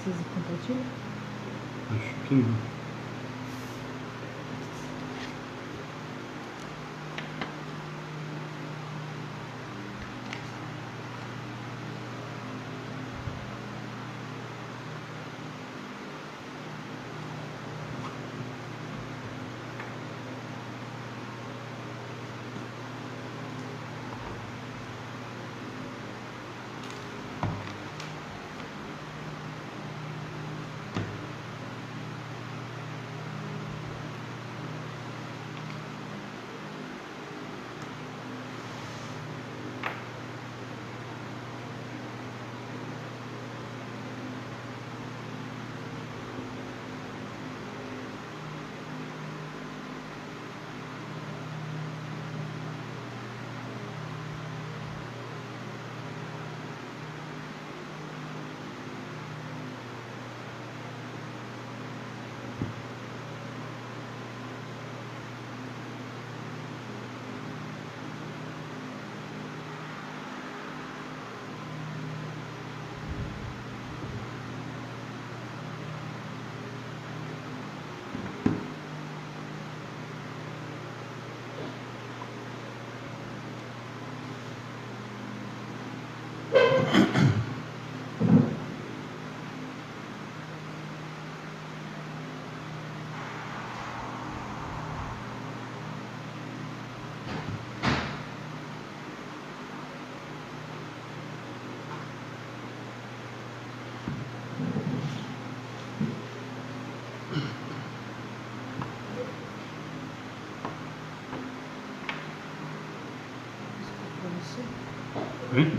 Precisa compartilhar? Acho que não. Hein?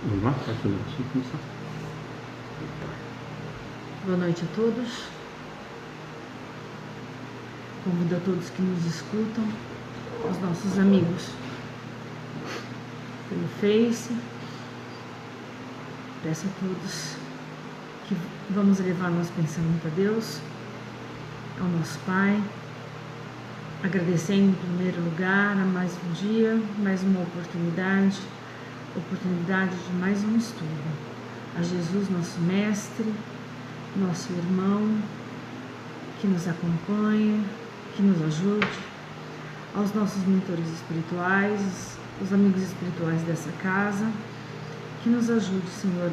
Vamos lá, vai fazer assim, começar. Boa noite a todos. Convido a todos que nos escutam, os nossos amigos pelo Face. Peço a todos que vamos levar nosso pensamento a Deus, ao nosso Pai, agradecendo em primeiro lugar a mais um dia, mais uma oportunidade de mais um estudo. A Jesus, nosso Mestre, nosso irmão, que nos acompanha, que nos ajude, aos nossos mentores espirituais, os amigos espirituais dessa casa, que nos ajude, Senhor,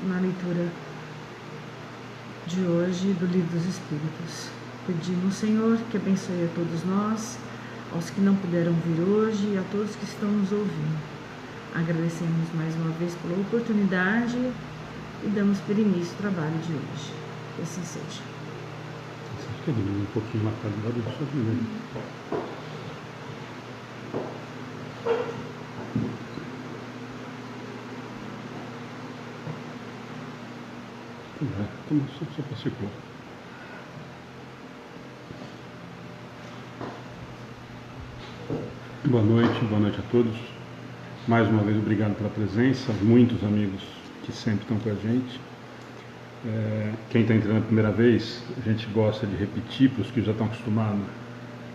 na leitura de hoje do Livro dos Espíritos. Pedimos, Senhor, que abençoe a todos nós, aos que não puderam vir hoje e a todos que estão nos ouvindo. Agradecemos mais uma vez pela oportunidade e damos por início ao trabalho de hoje. Que assim seja. Você acha que diminui um pouquinho lá para o lado, só diminui. Só para circular. Boa noite a todos. Mais uma vez, obrigado pela presença, muitos amigos que sempre estão com a gente. Quem está entrando a primeira vez, a gente gosta de repetir, para os que já estão acostumados,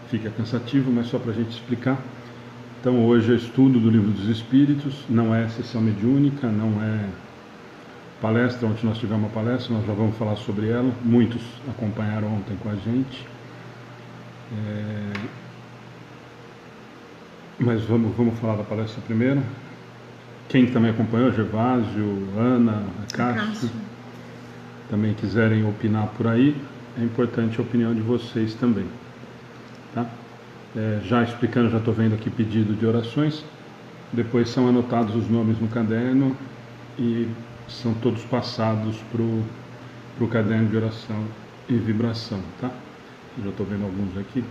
fica cansativo, mas só para a gente explicar. Então, hoje é estudo do Livro dos Espíritos, não é sessão mediúnica, não é palestra. Ontem nós tivemos uma palestra, nós já vamos falar sobre ela. Muitos acompanharam ontem com a gente. Mas vamos falar da palestra primeiro. Quem também acompanhou, Gervásio, Ana, Cássio, também quiserem opinar por aí, é importante a opinião de vocês também. Tá? Já explicando, já estou vendo aqui pedido de orações. Depois são anotados os nomes no caderno e são todos passados para o caderno de oração e vibração. Tá? Já estou vendo alguns aqui.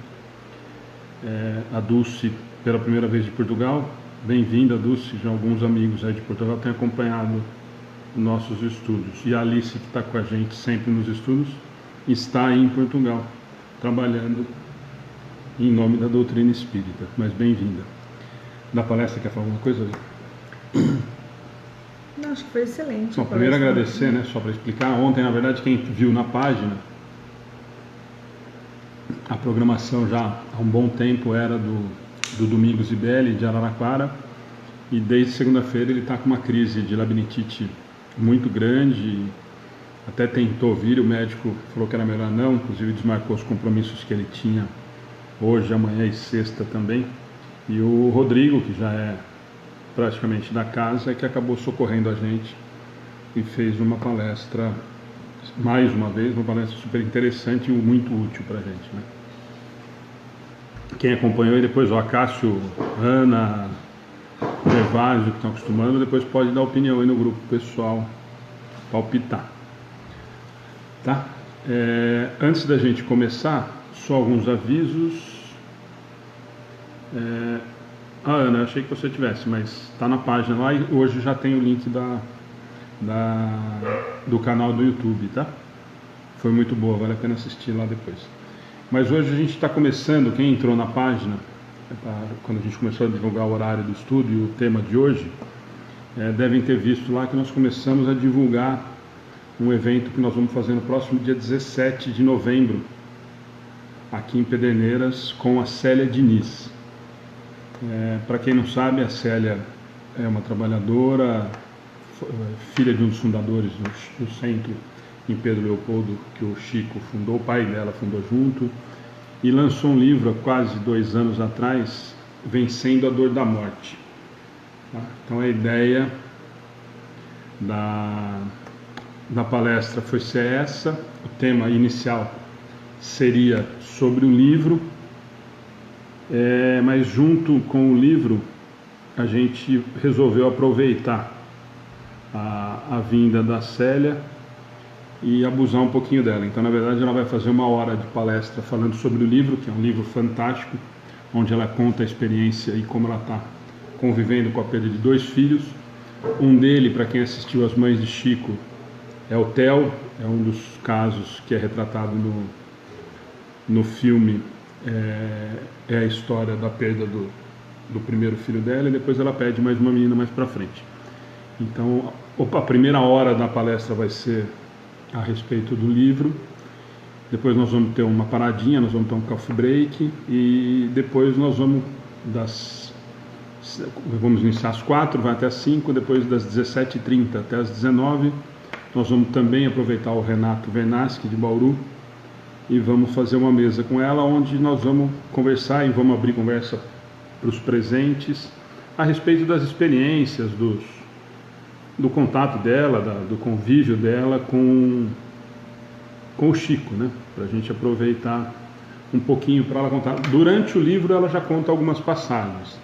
A Dulce, pela primeira vez de Portugal. Bem-vinda, Dulce. Já alguns amigos aí de Portugal têm acompanhado nossos estudos. E a Alice, que está com a gente sempre nos estudos, está aí em Portugal, trabalhando em nome da doutrina espírita. Mas bem-vinda. Da palestra, quer falar alguma coisa? Não, acho que foi excelente. Bom, primeiro agradecer, né, só para explicar. Ontem, na verdade, quem viu na página, a programação já há um bom tempo era do Domingos IBL de Araraquara, e desde segunda-feira ele está com uma crise de labirintite muito grande, até tentou vir, o médico falou que era melhor não, inclusive desmarcou os compromissos que ele tinha hoje, amanhã e sexta também. E o Rodrigo, que já é praticamente da casa, é que acabou socorrendo a gente e fez uma palestra, mais uma vez, uma palestra super interessante e muito útil para a gente, né? Quem acompanhou e depois, o Cássio, Ana, Gervásio, que estão acostumando, depois pode dar opinião aí no grupo pessoal, palpitar. Tá? Antes da gente começar, só alguns avisos. Ana, achei que você tivesse, mas está na página lá e hoje já tem o link do canal do YouTube, tá? Foi muito boa, vale a pena assistir lá depois. Mas hoje a gente está começando, quem entrou na página, quando a gente começou a divulgar o horário do estudo e o tema de hoje, devem ter visto lá que nós começamos a divulgar um evento que nós vamos fazer no próximo dia 17 de novembro, aqui em Pederneiras, com a Célia Diniz. Para quem não sabe, a Célia é uma trabalhadora, filha de um dos fundadores do centro em Pedro Leopoldo, que o Chico fundou, o pai dela fundou junto, e lançou um livro há quase 2 anos atrás, Vencendo a Dor da Morte. Então a ideia da palestra foi ser essa, o tema inicial seria sobre o livro, mas junto com o livro a gente resolveu aproveitar a vinda da Célia e abusar um pouquinho dela. Então, na verdade, ela vai fazer 1 hora de palestra falando sobre o livro, que é um livro fantástico, onde ela conta a experiência e como ela está convivendo com a perda de 2 filhos. Um dele, para quem assistiu As Mães de Chico, é o Theo, é um dos casos que é retratado no filme, é a história da perda do primeiro filho dela, e depois ela pede mais uma menina mais para frente. Então, a primeira hora da palestra vai ser a respeito do livro, depois nós vamos ter uma paradinha, nós vamos ter um coffee break, e depois nós vamos iniciar às 4, vai até às 5, depois das 17h30 até às 19h, nós vamos também aproveitar o Renato Vernaschi de Bauru, e vamos fazer uma mesa com ela, onde nós vamos conversar e vamos abrir conversa para os presentes, a respeito das experiências, do contato dela, do convívio dela com o Chico, né? Para a gente aproveitar um pouquinho para ela contar. Durante o livro ela já conta algumas passagens,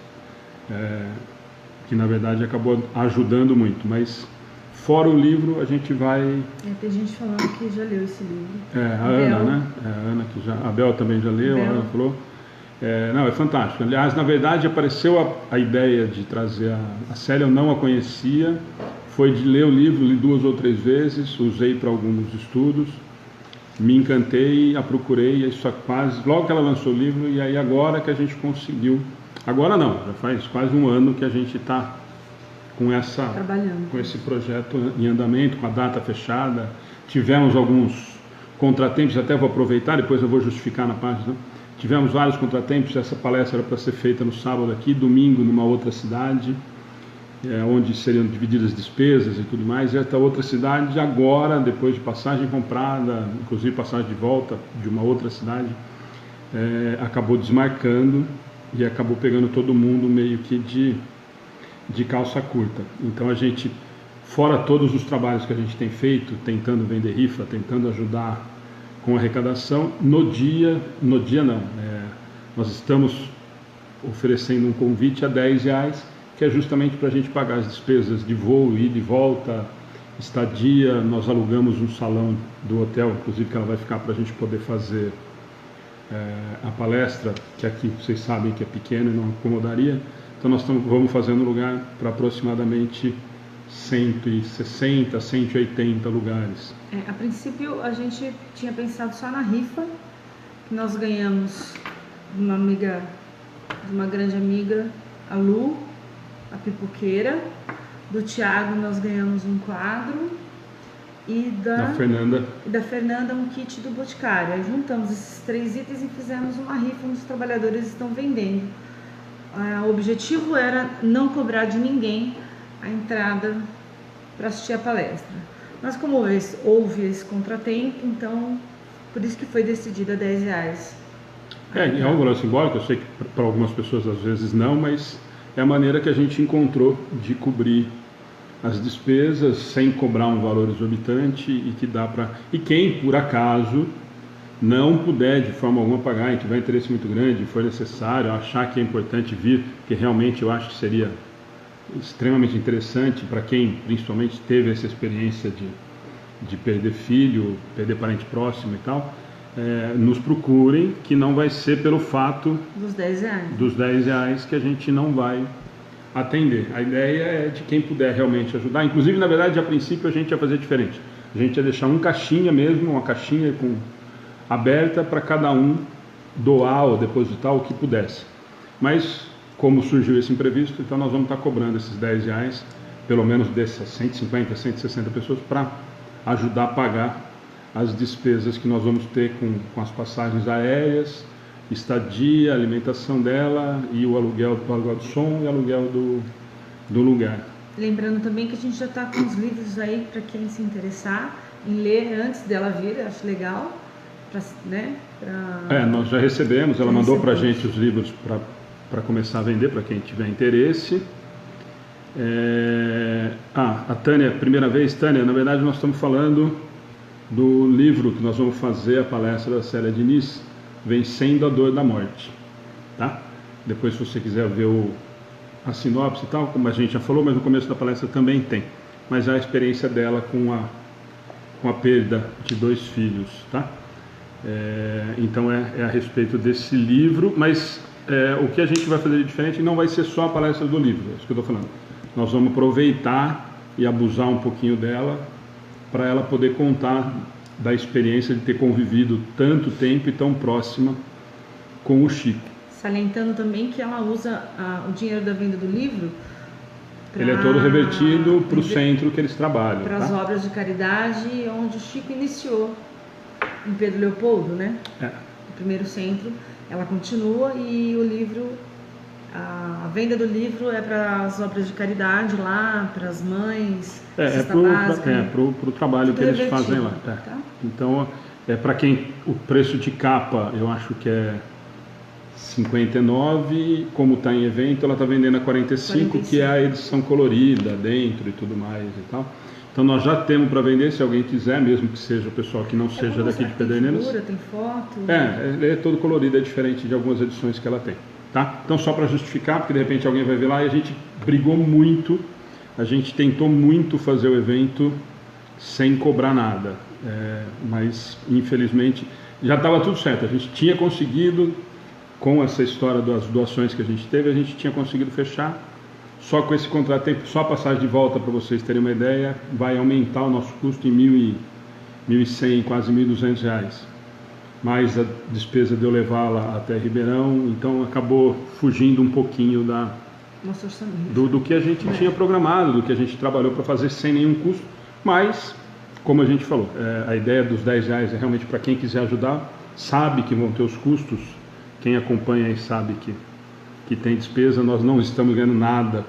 que na verdade acabou ajudando muito, mas fora o livro a gente vai... tem gente falando que já leu esse livro. A Ana, né? A Ana que a Bel também já leu, a Ana falou. Não, é fantástico. Aliás, na verdade apareceu a ideia de trazer a Célia, eu não a conhecia, foi de ler o livro, li 2 ou 3 vezes, usei para alguns estudos, me encantei, a procurei, isso logo que ela lançou o livro, e aí agora que a gente conseguiu, agora não, já faz quase 1 ano que a gente está com esse projeto em andamento, com a data fechada. Tivemos alguns contratempos, até vou aproveitar, depois eu vou justificar na página. Tivemos vários contratempos, essa palestra era para ser feita no sábado aqui, domingo numa outra cidade, onde seriam divididas despesas e tudo mais, e esta outra cidade agora, depois de passagem comprada, inclusive passagem de volta de uma outra cidade, acabou desmarcando e acabou pegando todo mundo meio que de calça curta. Então a gente, fora todos os trabalhos que a gente tem feito, tentando vender rifa, tentando ajudar com arrecadação, no dia não, nós estamos oferecendo um convite a R$10, que é justamente para a gente pagar as despesas de voo, ida e volta, estadia. Nós alugamos um salão do hotel, inclusive, que ela vai ficar para a gente poder fazer a palestra, que aqui vocês sabem que é pequeno e não acomodaria. Então nós vamos fazendo lugar para aproximadamente 160, 180 lugares. A princípio a gente tinha pensado só na rifa, que nós ganhamos de uma grande amiga, a Lu, a pipoqueira. Do Tiago nós ganhamos um quadro e da Fernanda um kit do Boticário. Aí juntamos esses 3 itens e fizemos uma rifa onde os trabalhadores estão vendendo. O objetivo era não cobrar de ninguém a entrada para assistir a palestra. Mas como houve esse contratempo, então por isso que foi decidida R$10. É um valor simbólico, eu sei que para algumas pessoas às vezes não, mas é a maneira que a gente encontrou de cobrir as despesas sem cobrar um valor exorbitante e que dá para... E quem, por acaso, não puder de forma alguma pagar e tiver interesse muito grande, for necessário, achar que é importante vir, que realmente eu acho que seria extremamente interessante para quem principalmente teve essa experiência de perder filho, perder parente próximo e tal, nos procurem, que não vai ser pelo fato dos R$10 que a gente não vai atender. A ideia é de quem puder realmente ajudar. Inclusive, na verdade, a princípio a gente ia fazer diferente. A gente ia deixar uma caixinha aberta para cada um doar ou depositar o que pudesse. Mas, como surgiu esse imprevisto, então nós vamos estar cobrando esses R$10, pelo menos dessas 150, 160 pessoas, para ajudar a pagar as despesas que nós vamos ter com as passagens aéreas, estadia, alimentação dela e o aluguel do som e aluguel do lugar. Lembrando também que a gente já está com os livros aí para quem se interessar em ler antes dela vir, acho legal, nós já recebemos, ela mandou para a gente os livros para começar a vender, para quem tiver interesse. A Tânia, primeira vez, Tânia, na verdade nós estamos falando do livro que nós vamos fazer, a palestra da Célia Diniz, Vencendo a Dor da Morte, tá? Depois, se você quiser ver a sinopse e tal, como a gente já falou, mas no começo da palestra também tem, mas é a experiência dela com a perda de 2 filhos, tá? Então é a respeito desse livro, mas o que a gente vai fazer de diferente não vai ser só a palestra do livro, é isso que eu estou falando. Nós vamos aproveitar e abusar um pouquinho dela para ela poder contar da experiência de ter convivido tanto tempo e tão próxima com o Chico. Salientando também que ela usa o dinheiro da venda do livro ele é todo revertido para o centro que eles trabalham. Para as obras de caridade onde o Chico iniciou, em Pedro Leopoldo, né? O primeiro centro. Ela continua e o livro, a venda do livro é para as obras de caridade lá, para as mães, para o trabalho que eles fazem lá. Tá? Então, para quem o preço de capa, eu acho que é 59, como está em evento, ela está vendendo a 45, que é a edição colorida dentro e tudo mais e tal. Então nós já temos para vender, se alguém quiser, mesmo que seja o pessoal que não seja daqui de Pederneiras. Tem foto. Ele é todo colorido, é diferente de algumas edições que ela tem. Tá? Então só para justificar, porque de repente alguém vai ver lá, e a gente brigou muito, a gente tentou muito fazer o evento sem cobrar nada, mas infelizmente já estava tudo certo, a gente tinha conseguido, com essa história das doações que a gente teve, a gente tinha conseguido fechar, só com esse contratempo, só a passagem de volta, para vocês terem uma ideia, vai aumentar o nosso custo em R$1.100, quase R$1.200. Mais a despesa de eu levá-la até Ribeirão, então acabou fugindo um pouquinho do que a gente tinha programado, do que a gente trabalhou para fazer sem nenhum custo, mas, como a gente falou, a ideia dos R$10 é realmente para quem quiser ajudar, sabe que vão ter os custos, quem acompanha aí sabe que tem despesa, nós não estamos ganhando nada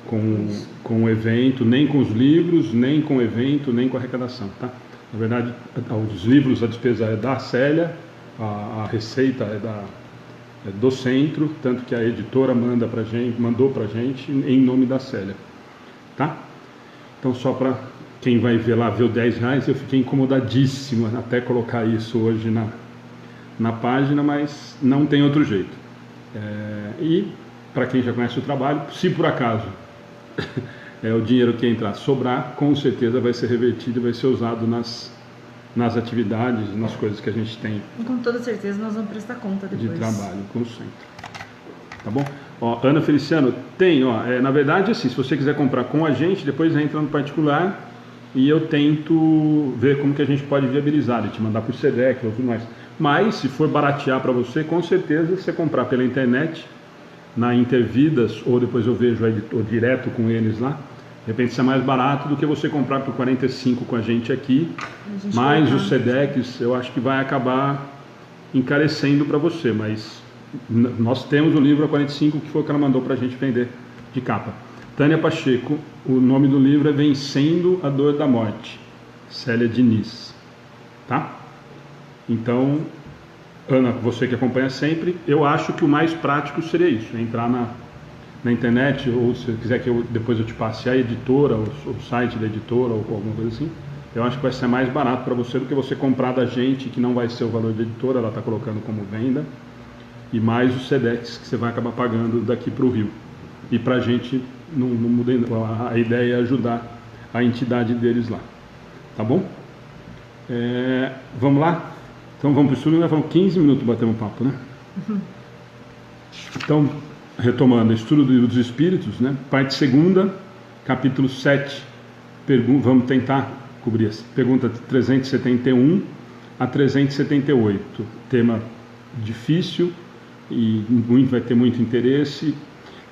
com o evento, nem com os livros, nem com o evento, nem com a arrecadação, tá? Na verdade, os livros, a despesa é da Célia, a receita é do centro, tanto que a editora mandou pra gente em nome da Célia, tá? Então, só para quem vai ver lá, ver o R$10, eu fiquei incomodadíssimo até colocar isso hoje na página, mas não tem outro jeito. E para quem já conhece o trabalho, se por acaso o dinheiro que entrar sobrar, com certeza vai ser revertido e vai ser usado nas atividades, nas coisas que a gente tem. Com toda certeza nós vamos prestar conta depois. De trabalho com o centro. Tá bom? Ó, Ana Feliciano, tem, na verdade, assim, se você quiser comprar com a gente, depois entra no particular e eu tento ver como que a gente pode viabilizar, te mandar por SEDEC ou tudo mais. Mas, se for baratear para você, com certeza, você comprar pela internet, na Intervidas, ou depois eu vejo ou direto com eles lá, de repente isso é mais barato do que você comprar por 45 com a gente aqui, mas os SEDECs eu acho que vai acabar encarecendo para você, mas nós temos o livro a 45 que foi o que ela mandou para a gente vender de capa. Tânia Pacheco, o nome do livro é Vencendo a Dor da Morte, Célia Diniz, tá? Então, Ana, você que acompanha sempre, eu acho que o mais prático seria isso, entrar na internet, ou se quiser que depois eu te passe a editora, o site da editora, ou alguma coisa assim, eu acho que vai ser mais barato para você do que você comprar da gente, que não vai ser o valor da editora, ela está colocando como venda, e mais os SEDECs que você vai acabar pagando daqui para o Rio. E para a gente, não muda, a ideia é ajudar a entidade deles lá. Tá bom? Vamos lá? Então vamos para o estudo, nós vamos 15 minutos bater um papo, né? Então, retomando, estudo do livro dos Espíritos, né? Parte 2ª, capítulo 7, vamos tentar cobrir essa. Pergunta 371 a 378, tema difícil e vai ter muito interesse.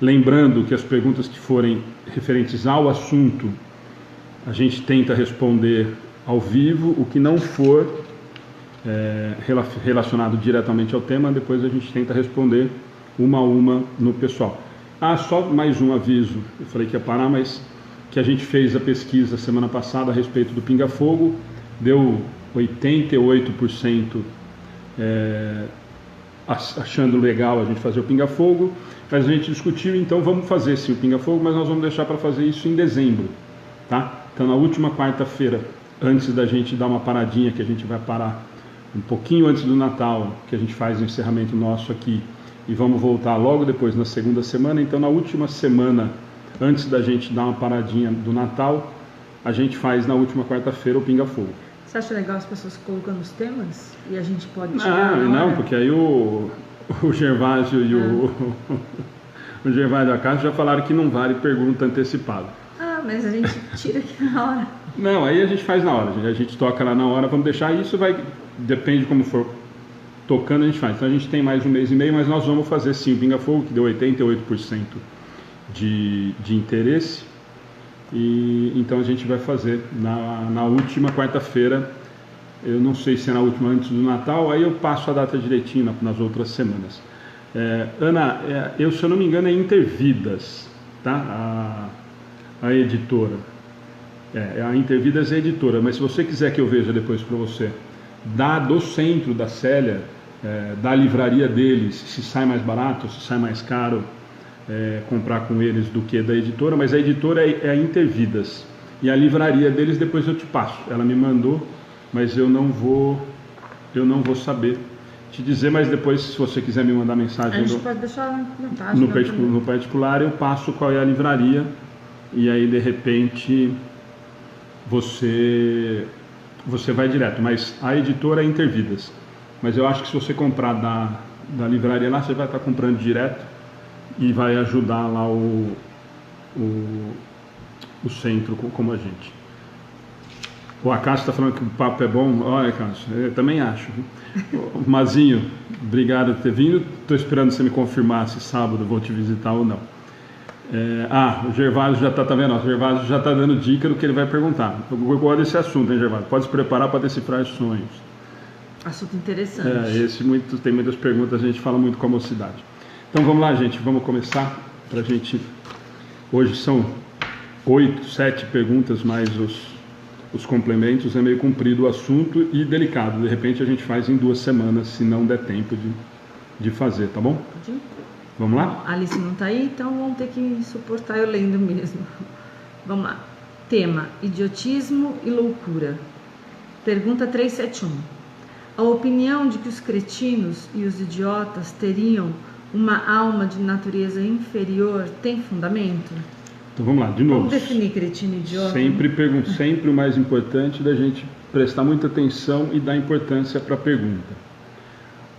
Lembrando que as perguntas que forem referentes ao assunto, a gente tenta responder ao vivo, o que não for relacionado diretamente ao tema, depois a gente tenta responder uma a uma no pessoal. Só mais um aviso, eu falei que ia parar, mas que a gente fez a pesquisa semana passada a respeito do pinga-fogo, deu 88% achando legal a gente fazer o pinga-fogo, mas a gente discutiu, então vamos fazer sim o pinga-fogo, mas nós vamos deixar para fazer isso em dezembro, tá? Então na última quarta-feira, antes da gente dar uma paradinha, que a gente vai parar um pouquinho antes do Natal, que a gente faz o encerramento nosso aqui, e vamos voltar logo depois na segunda semana. Então na última semana, antes da gente dar uma paradinha do Natal, a gente faz na última quarta-feira o pinga-fogo. Você acha legal as pessoas colocando os temas? E a gente pode tirar? Não, porque aí o Gervásio e o Gervásio e a Cássia já falaram que não vale pergunta antecipada. Mas a gente tira aqui na hora. Não, aí a gente faz na hora, a gente toca lá na hora, vamos deixar isso, depende como for tocando, a gente faz. Então a gente tem mais um mês e meio, mas nós vamos fazer sim o pinga-fogo, que deu 88% de interesse, e então a gente vai fazer na última quarta-feira. Eu não sei se é na última antes do Natal, aí eu passo a data direitinho nas outras semanas. Ana, se eu não me engano é Intervidas, tá? A editora. A Intervidas é a editora, mas se você quiser que eu veja depois para você, do centro da Célia, da livraria deles, se sai mais barato, se sai mais caro comprar com eles do que da editora, mas a editora é a Intervidas, e a livraria deles depois eu te passo, ela me mandou, mas eu não vou saber te dizer, mas depois, se você quiser me mandar mensagem a gente pode deixar na página, no particular, eu passo qual é a livraria, e aí de repente você vai direto, mas a editora é Intervidas, mas eu acho que se você comprar da livraria lá, você vai estar comprando direto e vai ajudar lá o centro como a gente. O Acácio está falando que o papo é bom. Olha, Acácio, eu também acho. Mazinho, obrigado por ter vindo. Estou esperando você me confirmar se sábado vou te visitar ou não. O Gervásio já está, vendo? O Gervásio já está dando dica do que ele vai perguntar. Eu gosto desse assunto, hein, Gervásio? Pode se preparar para decifrar os sonhos. Assunto interessante. Tem muitas perguntas, a gente fala muito com a mocidade. Então vamos lá, gente, vamos começar para a gente Hoje são 8, 7 perguntas mais os complementos, é meio comprido o assunto e delicado. De repente a gente faz em 2 semanas, se não der tempo de fazer, tá bom? Pode ir? Vamos lá? A Alice não está aí, então vamos ter que suportar eu lendo mesmo. Vamos lá. Tema: idiotismo e loucura. Pergunta 371. A opinião de que os cretinos e os idiotas teriam uma alma de natureza inferior tem fundamento? Então vamos lá, de novo. Vamos definir cretino e idiota? Sempre o mais importante da gente prestar muita atenção e dar importância para a pergunta.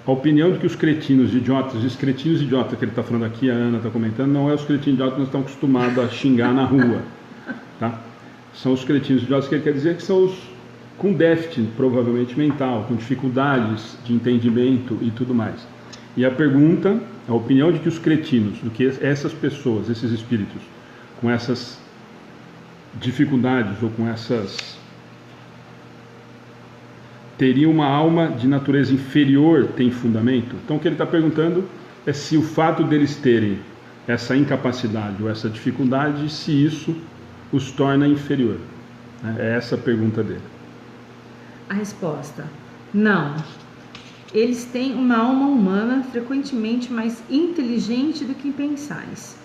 A opinião de que os cretinos e idiotas, os cretinos e idiotas que ele está falando aqui, a Ana está comentando, não é os cretinos e idiotas que nós estamos acostumados a xingar na rua, tá? São os cretinos e idiotas que ele quer dizer que são os com déficit, provavelmente mental, com dificuldades de entendimento e tudo mais. E a pergunta, a opinião de que os cretinos, do que essas pessoas, esses espíritos, com essas dificuldades ou com essas teriam uma alma de natureza inferior, tem fundamento? Então o que ele está perguntando é se o fato deles terem essa incapacidade ou essa dificuldade, se isso os torna inferior. É essa a pergunta dele. A resposta: não. Eles têm uma alma humana frequentemente mais inteligente do que pensais,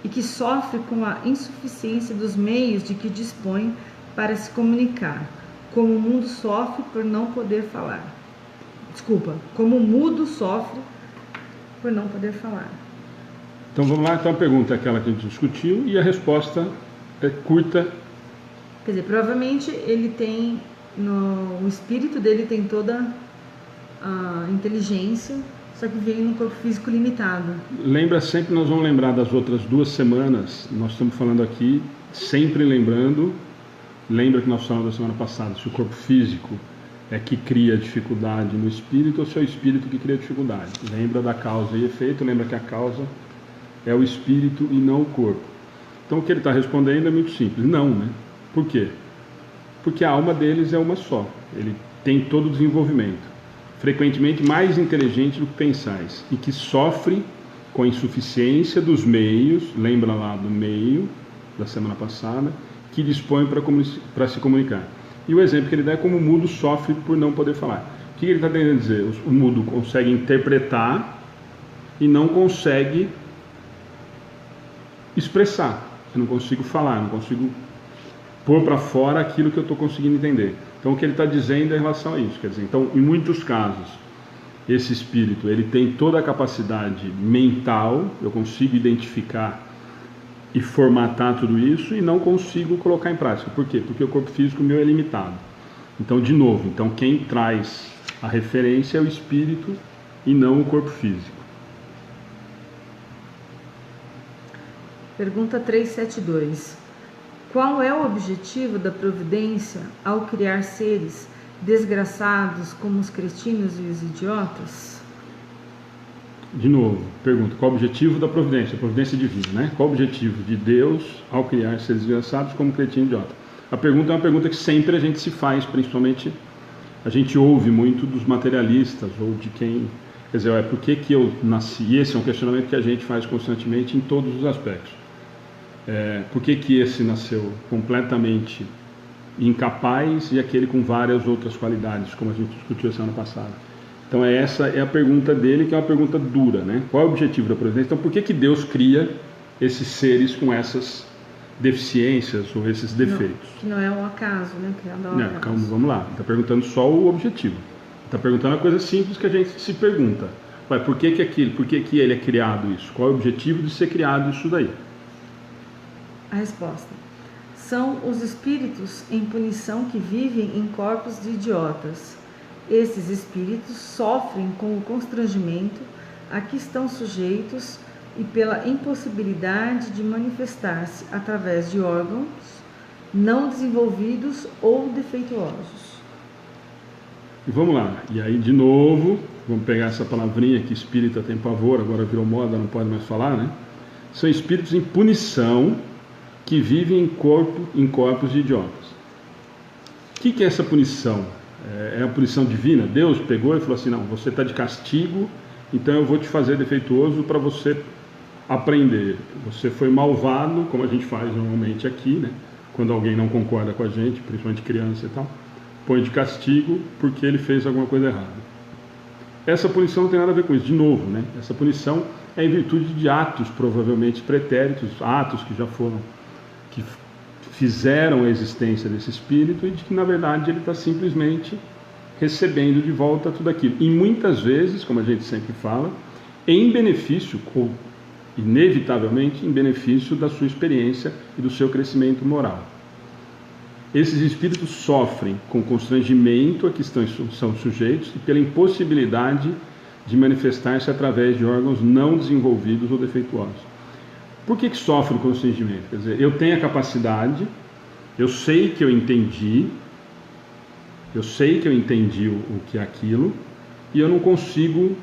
e que sofre com a insuficiência dos meios de que dispõe para se comunicar, como o mundo sofre por não poder falar. Desculpa, como o mudo sofre por não poder falar. Então vamos lá, então a pergunta é aquela que a gente discutiu e a resposta é curta. Quer dizer, provavelmente ele tem, o espírito dele tem toda a inteligência, só que veio num corpo físico limitado. Lembra sempre, nós vamos lembrar das outras 2 semanas, nós estamos falando aqui, sempre lembrando. Lembra que nós falamos da semana passada, se o corpo físico é que cria dificuldade no espírito ou se é o espírito que cria dificuldade. Lembra da causa e efeito, lembra que a causa é o espírito e não o corpo. Então o que ele está respondendo é muito simples, não, né? Por quê? Porque a alma deles é uma só, ele tem todo o desenvolvimento, frequentemente mais inteligente do que pensais, e que sofre com a insuficiência dos meios, lembra lá do meio da semana passada, que dispõe para se comunicar. E o exemplo que ele dá é como o mudo sofre por não poder falar. O que ele está tentando dizer? O mudo consegue interpretar e não consegue expressar. Eu não consigo falar, não consigo pôr para fora aquilo que eu estou conseguindo entender. Então o que ele está dizendo é em relação a isso. Quer dizer, então, em muitos casos, esse espírito ele tem toda a capacidade mental, eu consigo identificar e formatar tudo isso e não consigo colocar em prática. Por quê? Porque o corpo físico meu é limitado. Então, de novo, quem traz a referência é o espírito e não o corpo físico. Pergunta 372. Qual é o objetivo da providência ao criar seres desgraçados como os cretinos e os idiotas? De novo, pergunta, qual o objetivo da providência? A providência divina, né? Qual o objetivo de Deus ao criar seres desgraçados como cretino e idiota? A pergunta é uma pergunta que sempre a gente se faz, principalmente a gente ouve muito dos materialistas ou de quem... Quer dizer, por que eu nasci? E esse é um questionamento que a gente faz constantemente em todos os aspectos. Por que esse nasceu completamente incapaz e aquele com várias outras qualidades, como a gente discutiu a semana passada? Então essa é a pergunta dele, que é uma pergunta dura, né? Qual é o objetivo da providência? Então por que Deus cria esses seres com essas deficiências ou esses defeitos? Que não é um acaso, né? Não, calma, vamos lá. Está perguntando só o objetivo. Está perguntando uma coisa simples que a gente se pergunta. Por que ele é criado isso? Qual é o objetivo de ser criado isso daí? A resposta: são os espíritos em punição que vivem em corpos de idiotas. Esses espíritos sofrem com o constrangimento a que estão sujeitos e pela impossibilidade de manifestar-se através de órgãos não desenvolvidos ou defeituosos. E vamos lá, e aí de novo, vamos pegar essa palavrinha que espírita tem pavor, agora virou moda, não pode mais falar, né? São espíritos em punição que vivem em corpos de idiotas. O que é essa punição? É a punição divina? Deus pegou e falou assim, não, você está de castigo, então eu vou te fazer defeituoso para você aprender. Você foi malvado, como a gente faz normalmente aqui, né? Quando alguém não concorda com a gente, principalmente criança e tal, põe de castigo porque ele fez alguma coisa errada. Essa punição não tem nada a ver com isso, de novo, né? Essa punição é em virtude de atos provavelmente pretéritos, atos que já foram, que fizeram a existência desse espírito, e de que na verdade ele está simplesmente recebendo de volta tudo aquilo. E muitas vezes, como a gente sempre fala, em benefício, ou inevitavelmente em benefício da sua experiência e do seu crescimento moral. Esses espíritos sofrem com o constrangimento a que são sujeitos e pela impossibilidade de manifestar-se através de órgãos não desenvolvidos ou defeituosos. Por que sofre o constrangimento? Quer dizer, eu tenho a capacidade, eu sei que eu entendi o que é aquilo, e eu não consigo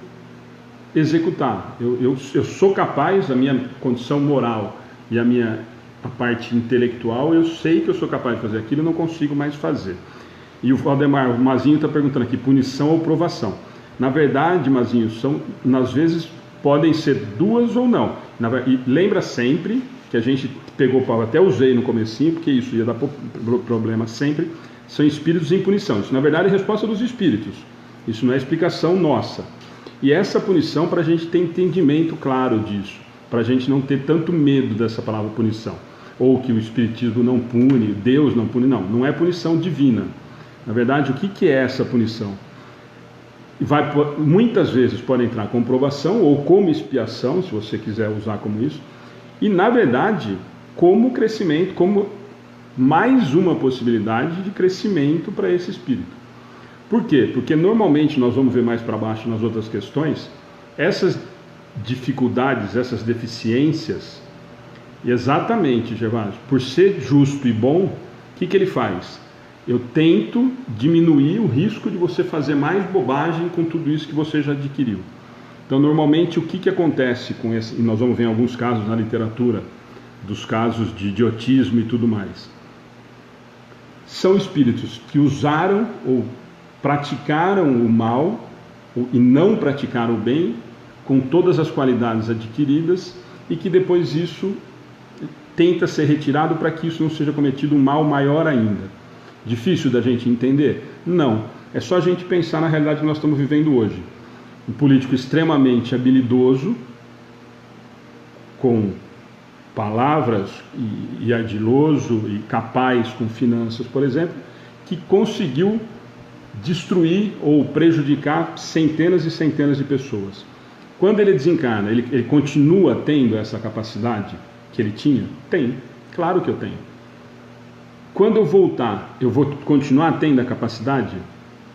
executar. Eu sou capaz, a minha condição moral e a parte intelectual, eu sei que eu sou capaz de fazer aquilo e não consigo mais fazer. E o Aldemar, o Mazinho está perguntando aqui, punição ou provação? Na verdade, Mazinho, às vezes podem ser duas ou não. E lembra sempre que a gente pegou, até usei no comecinho, porque isso ia dar problema sempre, são espíritos em punição. Isso na verdade é resposta dos espíritos, isso não é explicação nossa. E essa punição, para a gente ter entendimento claro disso, para a gente não ter tanto medo dessa palavra punição, ou que o Espiritismo não pune, Deus não pune, não é punição divina. Na verdade, o que é essa punição? Muitas vezes pode entrar como provação ou como expiação, se você quiser usar como isso, e na verdade, como crescimento, como mais uma possibilidade de crescimento para esse espírito. Por quê? Porque normalmente, nós vamos ver mais para baixo nas outras questões, essas dificuldades, essas deficiências, exatamente, Gervásio, por ser justo e bom, o que ele faz? Eu tento diminuir o risco de você fazer mais bobagem com tudo isso que você já adquiriu. Então, normalmente, o que acontece com esse, e nós vamos ver alguns casos na literatura, dos casos de idiotismo e tudo mais, são espíritos que usaram ou praticaram o mal e não praticaram o bem, com todas as qualidades adquiridas, e que depois isso tenta ser retirado para que isso não seja cometido um mal maior ainda. Difícil da gente entender? Não. É só a gente pensar na realidade que nós estamos vivendo hoje. Um político extremamente habilidoso, com palavras e ardiloso e capaz com finanças, por exemplo, que conseguiu destruir ou prejudicar centenas e centenas de pessoas. Quando ele desencarna, ele continua tendo essa capacidade que ele tinha? Tem, claro que eu tenho. Quando eu voltar, eu vou continuar tendo a capacidade?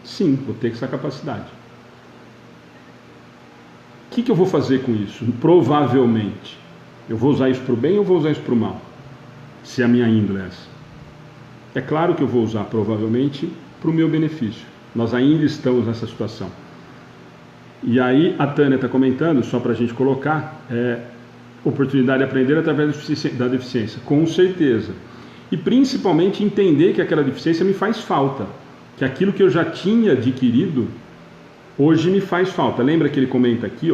Sim, vou ter essa capacidade. O que eu vou fazer com isso? Provavelmente, eu vou usar isso para o bem ou vou usar isso para o mal? Se a minha índole é essa. É claro que eu vou usar, provavelmente, para o meu benefício. Nós ainda estamos nessa situação. E aí a Tânia está comentando, só para a gente colocar, oportunidade de aprender através da deficiência. Com certeza. E principalmente entender que aquela deficiência me faz falta. Que aquilo que eu já tinha adquirido, hoje me faz falta. Lembra que ele comenta aqui,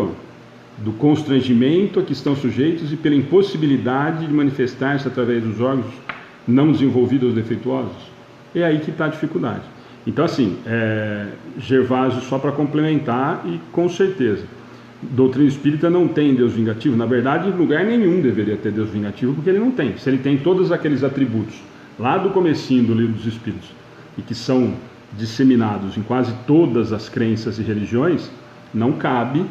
do constrangimento a que estão sujeitos e pela impossibilidade de manifestar-se através dos órgãos não desenvolvidos ou defeituosos? É aí que está a dificuldade. Então, assim, Gervásio, só para complementar, e com certeza, doutrina espírita não tem Deus vingativo. Na verdade, em lugar nenhum deveria ter Deus vingativo, porque ele não tem. Se ele tem todos aqueles atributos lá do comecinho do Livro dos Espíritos, e que são disseminados em quase todas as crenças e religiões, não cabe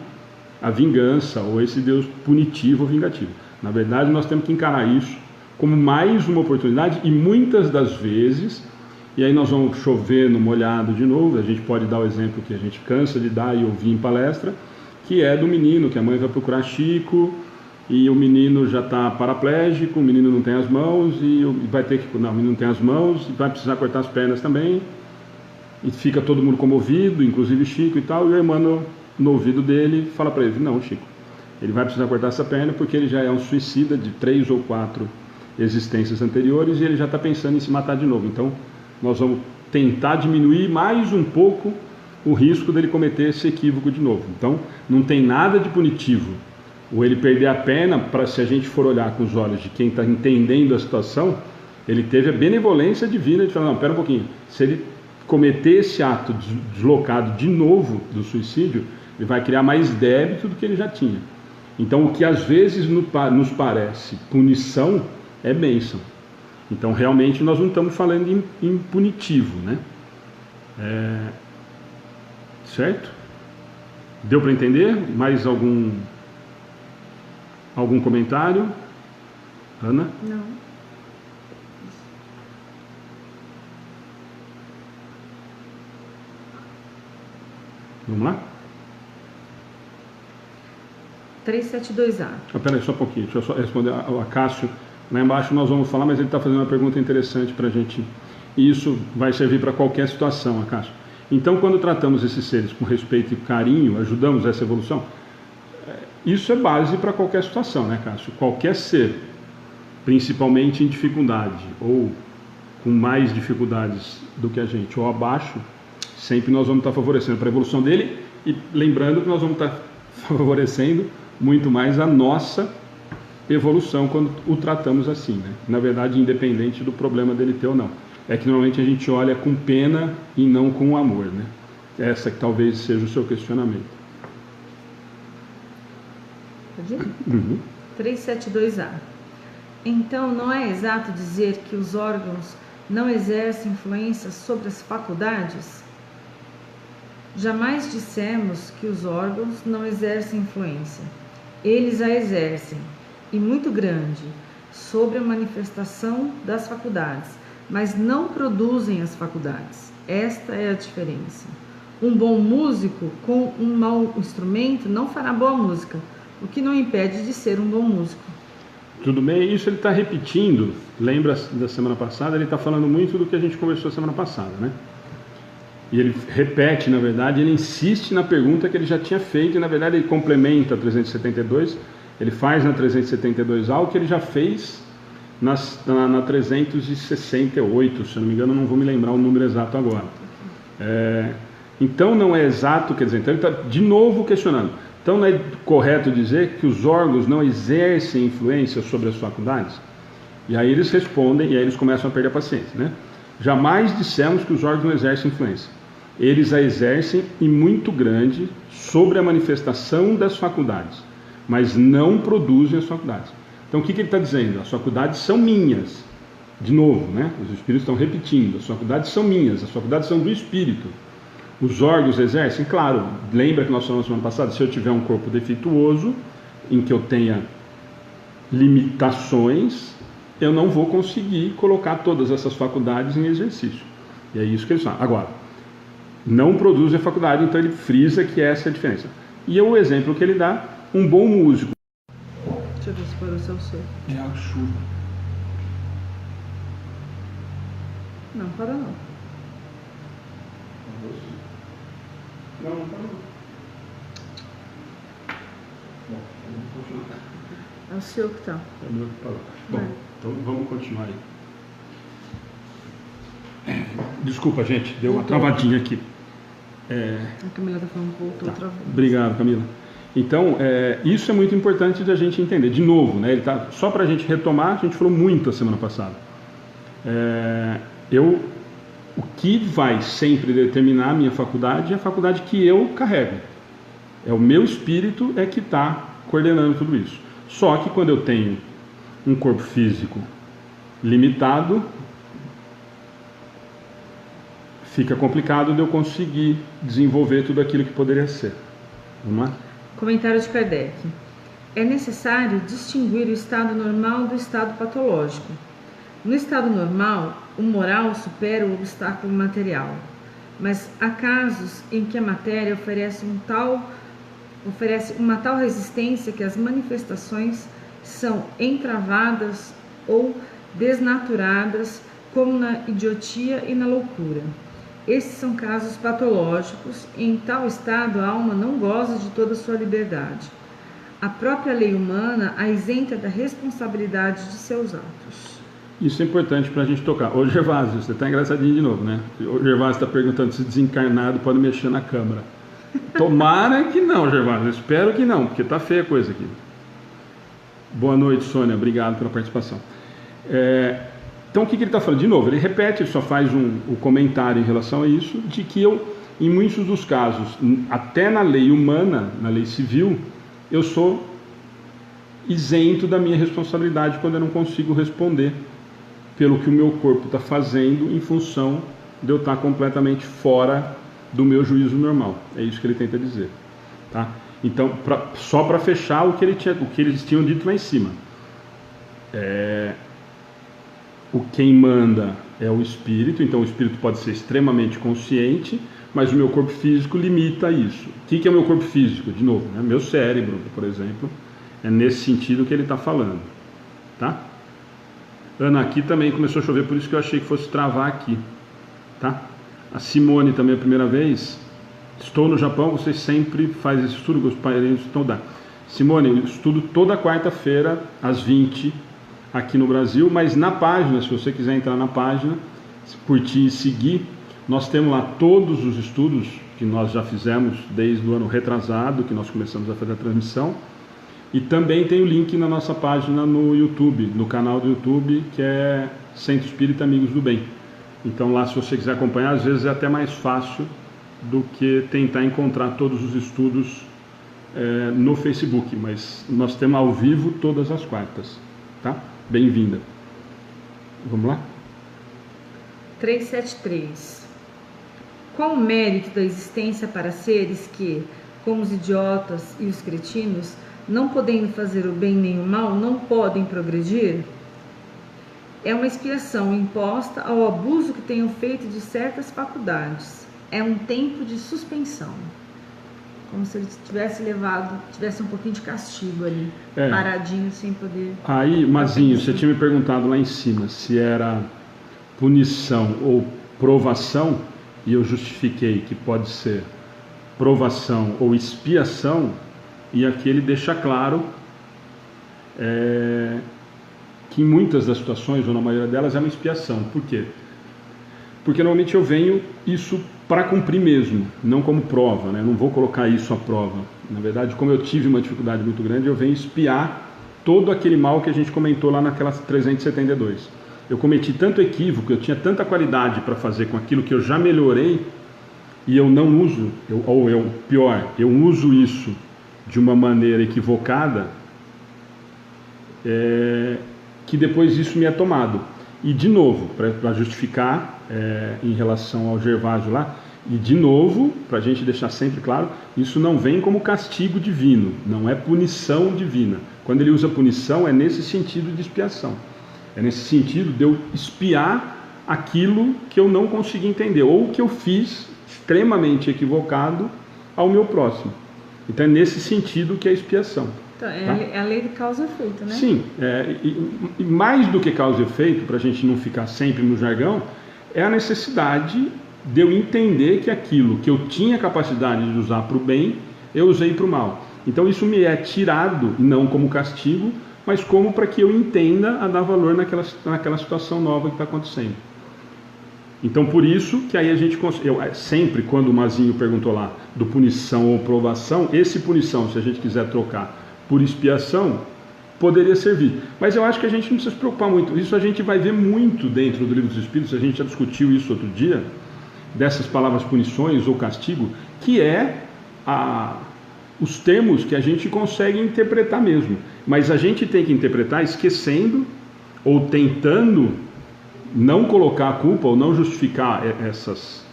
a vingança ou esse Deus punitivo ou vingativo. Na verdade, nós temos que encarar isso como mais uma oportunidade, e muitas das vezes, e aí nós vamos chover no molhado de novo, a gente pode dar o exemplo que a gente cansa de dar e ouvir em palestra, que é do menino, que a mãe vai procurar Chico, e o menino já está paraplégico, o menino não tem as mãos, e vai ter que... Não, o menino não tem as mãos, e vai precisar cortar as pernas também, e fica todo mundo comovido, inclusive Chico e tal, e a irmã no ouvido dele fala para ele, não, Chico, ele vai precisar cortar essa perna porque ele já é um suicida de 3 ou 4 existências anteriores, e ele já está pensando em se matar de novo. Então, nós vamos tentar diminuir mais um pouco o risco dele cometer esse equívoco de novo. Então, não tem nada de punitivo ou ele perder a perna, para, se a gente for olhar com os olhos de quem está entendendo a situação, ele teve a benevolência divina de falar, não, pera um pouquinho, se ele cometer esse ato deslocado de novo do suicídio, ele vai criar mais débito do que ele já tinha. Então, o que às vezes nos parece punição é bênção. Então, realmente, nós não estamos falando em punitivo, né? Certo? Deu para entender? Mais algum comentário? Ana? Não. Vamos lá? 372A. Espera aí, só um pouquinho. Deixa eu só responder a Cássio. Lá embaixo nós vamos falar, mas ele está fazendo uma pergunta interessante para a gente. E isso vai servir para qualquer situação, Cássio. Então, quando tratamos esses seres com respeito e carinho, ajudamos essa evolução, isso é base para qualquer situação, né, Cássio? Qualquer ser, principalmente em dificuldade, ou com mais dificuldades do que a gente, ou abaixo, sempre nós vamos estar favorecendo para a evolução dele, e lembrando que nós vamos estar favorecendo muito mais a nossa evolução quando o tratamos assim, né? Na verdade, independente do problema dele ter ou não. É que normalmente a gente olha com pena e não com amor, né? Essa que talvez seja o seu questionamento. Pode ir? Uhum. 372A. Então, não é exato dizer que os órgãos não exercem influência sobre as faculdades? Jamais dissemos que os órgãos não exercem influência. Eles a exercem, e muito grande, sobre a manifestação das faculdades, mas não produzem as faculdades. Esta é a diferença. Um bom músico com um mau instrumento não fará boa música, o que não impede de ser um bom músico. Tudo bem, isso ele está repetindo. Lembra da semana passada? Ele está falando muito do que a gente conversou semana passada, né? E ele repete, na verdade, ele insiste na pergunta que ele já tinha feito, e na verdade ele complementa a 372, ele faz na 372A o que ele já fez na 368, se eu não me engano, não vou me lembrar o número exato agora. Então não é exato, quer dizer, então ele está de novo questionando. Então não é correto dizer que os órgãos não exercem influência sobre as faculdades? E aí eles respondem, e aí eles começam a perder a paciência, né? Jamais dissemos que os órgãos não exercem influência. Eles a exercem, e muito grande, sobre a manifestação das faculdades, mas não produzem as faculdades. Então o que ele está dizendo? As faculdades são minhas. De novo, né? Os espíritos estão repetindo, as faculdades são minhas, as faculdades são do espírito. Os órgãos exercem? Claro, lembra que nós falamos semana passada, se eu tiver um corpo defeituoso, em que eu tenha limitações, eu não vou conseguir colocar todas essas faculdades em exercício. E é isso que eles falam. Agora, não produz a faculdade, então ele frisa que essa é a diferença. E o exemplo que ele dá, um bom músico. Deixa eu ver se parou o seu som. É a chuva. Não, parou não. Não parou. Bom, vamos continuar. É o seu que está. É o meu que parou. Bom, então vamos continuar aí. Desculpa, gente, deu uma travadinha aqui. A Camila está falando que voltou outra vez. Obrigado, Camila. Então, isso é muito importante da gente entender. De novo, né, ele tá, só para a gente retomar, a gente falou muito a semana passada. O que vai sempre determinar a minha faculdade é a faculdade que eu carrego. É o meu espírito que está coordenando tudo isso. Só que quando eu tenho um corpo físico limitado, fica complicado de eu conseguir desenvolver tudo aquilo que poderia ser. Vamos lá? Comentário de Kardec. É necessário distinguir o estado normal do estado patológico. No estado normal, o moral supera o obstáculo material, mas há casos em que a matéria oferece uma tal resistência que as manifestações são entravadas ou desnaturadas, como na idiotia e na loucura. Esses são casos patológicos, e em tal estado a alma não goza de toda a sua liberdade. A própria lei humana a isenta da responsabilidade de seus atos. Isso é importante para a gente tocar. Ô Gervásio, você está engraçadinho de novo, né? O Gervásio está perguntando se desencarnado pode mexer na câmera. Tomara que não, Gervásio. Espero que não, porque está feia a coisa aqui. Boa noite, Sônia, obrigado pela participação. Então, o que ele está falando? De novo, ele repete, ele só faz o comentário em relação a isso, de que eu, em muitos dos casos, até na lei humana, na lei civil, eu sou isento da minha responsabilidade quando eu não consigo responder pelo que o meu corpo está fazendo em função de eu estar completamente fora do meu juízo normal. É isso que ele tenta dizer. Tá? Então, só para fechar o que eles tinham dito lá em cima. Quem manda é o espírito, então o espírito pode ser extremamente consciente, mas o meu corpo físico limita isso. O que é o meu corpo físico? De novo, né? Meu cérebro, por exemplo, é nesse sentido que ele está falando. Tá? Ana, aqui também começou a chover, por isso que eu achei que fosse travar aqui. Tá? A Simone também é a primeira vez. Estou no Japão, você sempre faz esse estudo, os parentes estão dando. Simone, eu estudo toda quarta-feira, às 20, aqui no Brasil, mas na página, se você quiser entrar na página, curtir e seguir, nós temos lá todos os estudos que nós já fizemos desde o ano retrasado, que nós começamos a fazer a transmissão, e também tem o link na nossa página no YouTube, no canal do YouTube, que é Centro Espírita Amigos do Bem. Então lá, se você quiser acompanhar, às vezes é até mais fácil do que tentar encontrar todos os estudos no Facebook, mas nós temos ao vivo todas as quartas, tá? Bem-vinda. Vamos lá? 373. Qual o mérito da existência para seres que, como os idiotas e os cretinos, não podendo fazer o bem nem o mal, não podem progredir? É uma expiação imposta ao abuso que tenham feito de certas faculdades. É um tempo de suspensão. Como se ele tivesse um pouquinho de castigo ali, paradinho, sem poder... Aí, Mazinho, você tinha me perguntado lá em cima se era punição ou provação, e eu justifiquei que pode ser provação ou expiação, e aqui ele deixa claro que em muitas das situações, ou na maioria delas, é uma expiação. Por quê? Porque normalmente eu venho isso para cumprir mesmo, não como prova, né? Eu não vou colocar isso à prova. Na verdade, como eu tive uma dificuldade muito grande, eu venho expiar todo aquele mal que a gente comentou lá naquela 372. Eu cometi tanto equívoco, eu tinha tanta qualidade para fazer com aquilo que eu já melhorei, e eu não uso, pior, eu uso isso de uma maneira equivocada, que depois isso me é tomado. E de novo, para justificar em relação ao Gervásio lá, e de novo, para a gente deixar sempre claro, isso não vem como castigo divino, não é punição divina. Quando ele usa punição, é nesse sentido de expiação. É nesse sentido de eu expiar aquilo que eu não consegui entender, ou que eu fiz extremamente equivocado ao meu próximo. Então é nesse sentido que é a expiação. Então, é a lei de causa e efeito, né? Sim, e mais do que causa e efeito, para a gente não ficar sempre no jargão, é a necessidade de eu entender que aquilo que eu tinha capacidade de usar para o bem, eu usei para o mal. Então isso me é tirado, não como castigo, mas como para que eu entenda a dar valor naquela situação nova que está acontecendo. Então por isso que aí a gente... sempre quando o Mazinho perguntou lá do punição ou provação, esse punição, se a gente quiser trocar por expiação, poderia servir. Mas eu acho que a gente não precisa se preocupar muito. Isso a gente vai ver muito dentro do Livro dos Espíritos, a gente já discutiu isso outro dia, dessas palavras punições ou castigo, que os termos que a gente consegue interpretar mesmo. Mas a gente tem que interpretar esquecendo ou tentando não colocar a culpa ou não justificar essas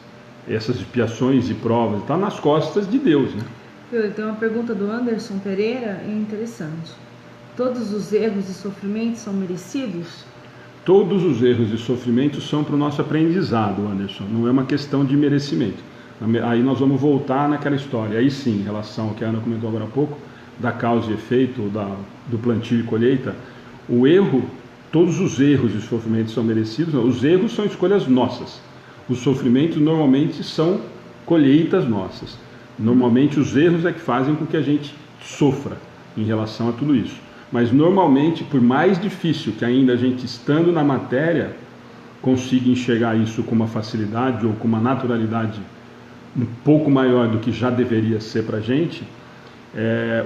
expiações e provas, está nas costas de Deus, né? Tem uma pergunta do Anderson Pereira, interessante. Todos os erros e sofrimentos são merecidos? Todos os erros e sofrimentos são para o nosso aprendizado, Anderson. Não é uma questão de merecimento. Aí nós vamos voltar naquela história. Aí sim, em relação ao que a Ana comentou agora há pouco, da causa e efeito, do plantio e colheita, o erro, todos os erros e sofrimentos são merecidos. Não, os erros são escolhas nossas. Os sofrimentos normalmente são colheitas nossas. Normalmente os erros é que fazem com que a gente sofra em relação a tudo isso. Mas normalmente, por mais difícil que ainda a gente estando na matéria consiga enxergar isso com uma facilidade ou com uma naturalidade um pouco maior do que já deveria ser para a gente,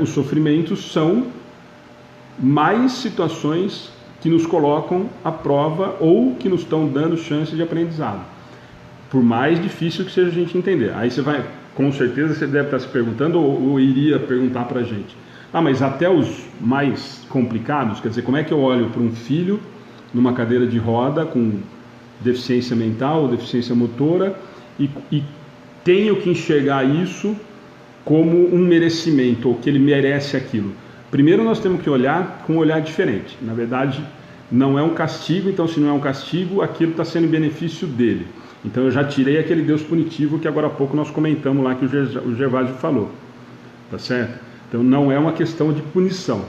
os sofrimentos são mais situações que nos colocam à prova ou que nos estão dando chance de aprendizado. Por mais difícil que seja a gente entender. Aí você vai, com certeza você deve estar se perguntando ou iria perguntar para a gente. Mas até os mais complicados, quer dizer, como é que eu olho para um filho numa cadeira de roda com deficiência mental, deficiência motora e tenho que enxergar isso como um merecimento, ou que ele merece aquilo. Primeiro nós temos que olhar com um olhar diferente. Na verdade, não é um castigo, então se não é um castigo, aquilo está sendo em benefício dele. Então eu já tirei aquele Deus punitivo que agora há pouco nós comentamos lá, que o Gervásio falou. Tá certo? Então não é uma questão de punição.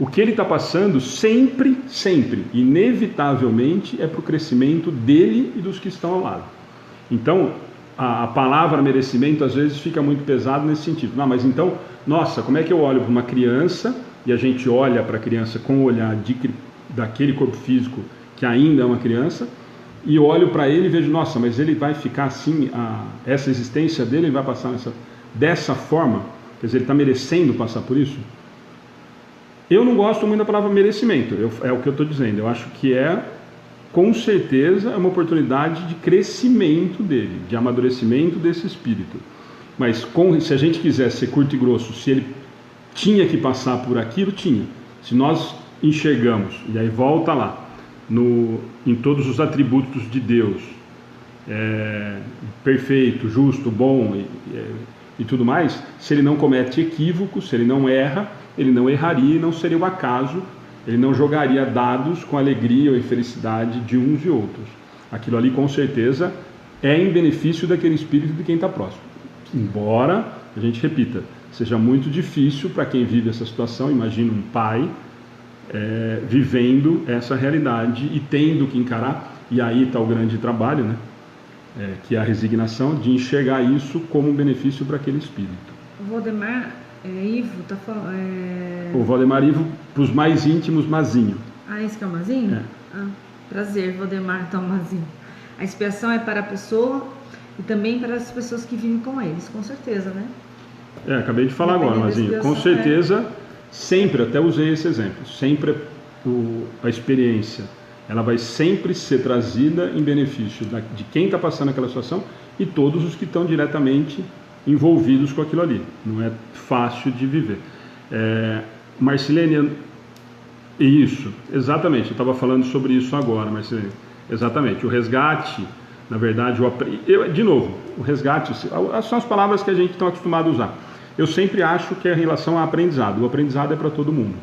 O que ele está passando sempre, inevitavelmente, é para o crescimento dele e dos que estão ao lado. Então, a palavra merecimento às vezes fica muito pesado nesse sentido. Não, mas então, nossa, como é que eu olho para uma criança e a gente olha para a criança com o olhar daquele corpo físico que ainda é uma criança e olho para ele e vejo, nossa, mas ele vai ficar assim, essa existência dele ele vai passar dessa forma, quer dizer, ele está merecendo passar por isso? Eu não gosto muito da palavra merecimento, é o que eu estou dizendo, eu acho que com certeza é uma oportunidade de crescimento dele, de amadurecimento desse espírito. Mas se a gente quiser ser curto e grosso, se ele tinha que passar por aquilo, tinha. Se nós enxergamos, e aí volta lá, em todos os atributos de Deus, perfeito, justo, bom e tudo mais, se ele não comete equívocos, se ele não erra, ele não erraria e não seria o acaso, ele não jogaria dados com alegria ou infelicidade de uns e outros. Aquilo ali com certeza é em benefício daquele espírito de quem está próximo. Embora, a gente repita, seja muito difícil para quem vive essa situação, imagina um pai vivendo essa realidade e tendo que encarar, e aí está o grande trabalho, né? Que é a resignação de enxergar isso como um benefício para aquele espírito. O Valdemar Ivo está falando... O Valdemar Ivo, para os mais íntimos, Mazinho. Esse que é o Mazinho? Prazer, Valdemar, então Mazinho. A expiação é para a pessoa e também para as pessoas que vivem com eles, com certeza, né? Acabei de falar agora, Mazinho. Com certeza, sempre, até usei esse exemplo, sempre a experiência, ela vai sempre ser trazida em benefício de quem está passando aquela situação e todos os que estão diretamente envolvidos com aquilo ali. Não é fácil de viver. Marcilene, isso, exatamente, eu estava falando sobre isso agora, Marcilene. Exatamente, o resgate, na verdade, de novo, o resgate são as palavras que a gente está acostumado a usar. Eu sempre acho que é em relação ao aprendizado. O aprendizado é para todo mundo.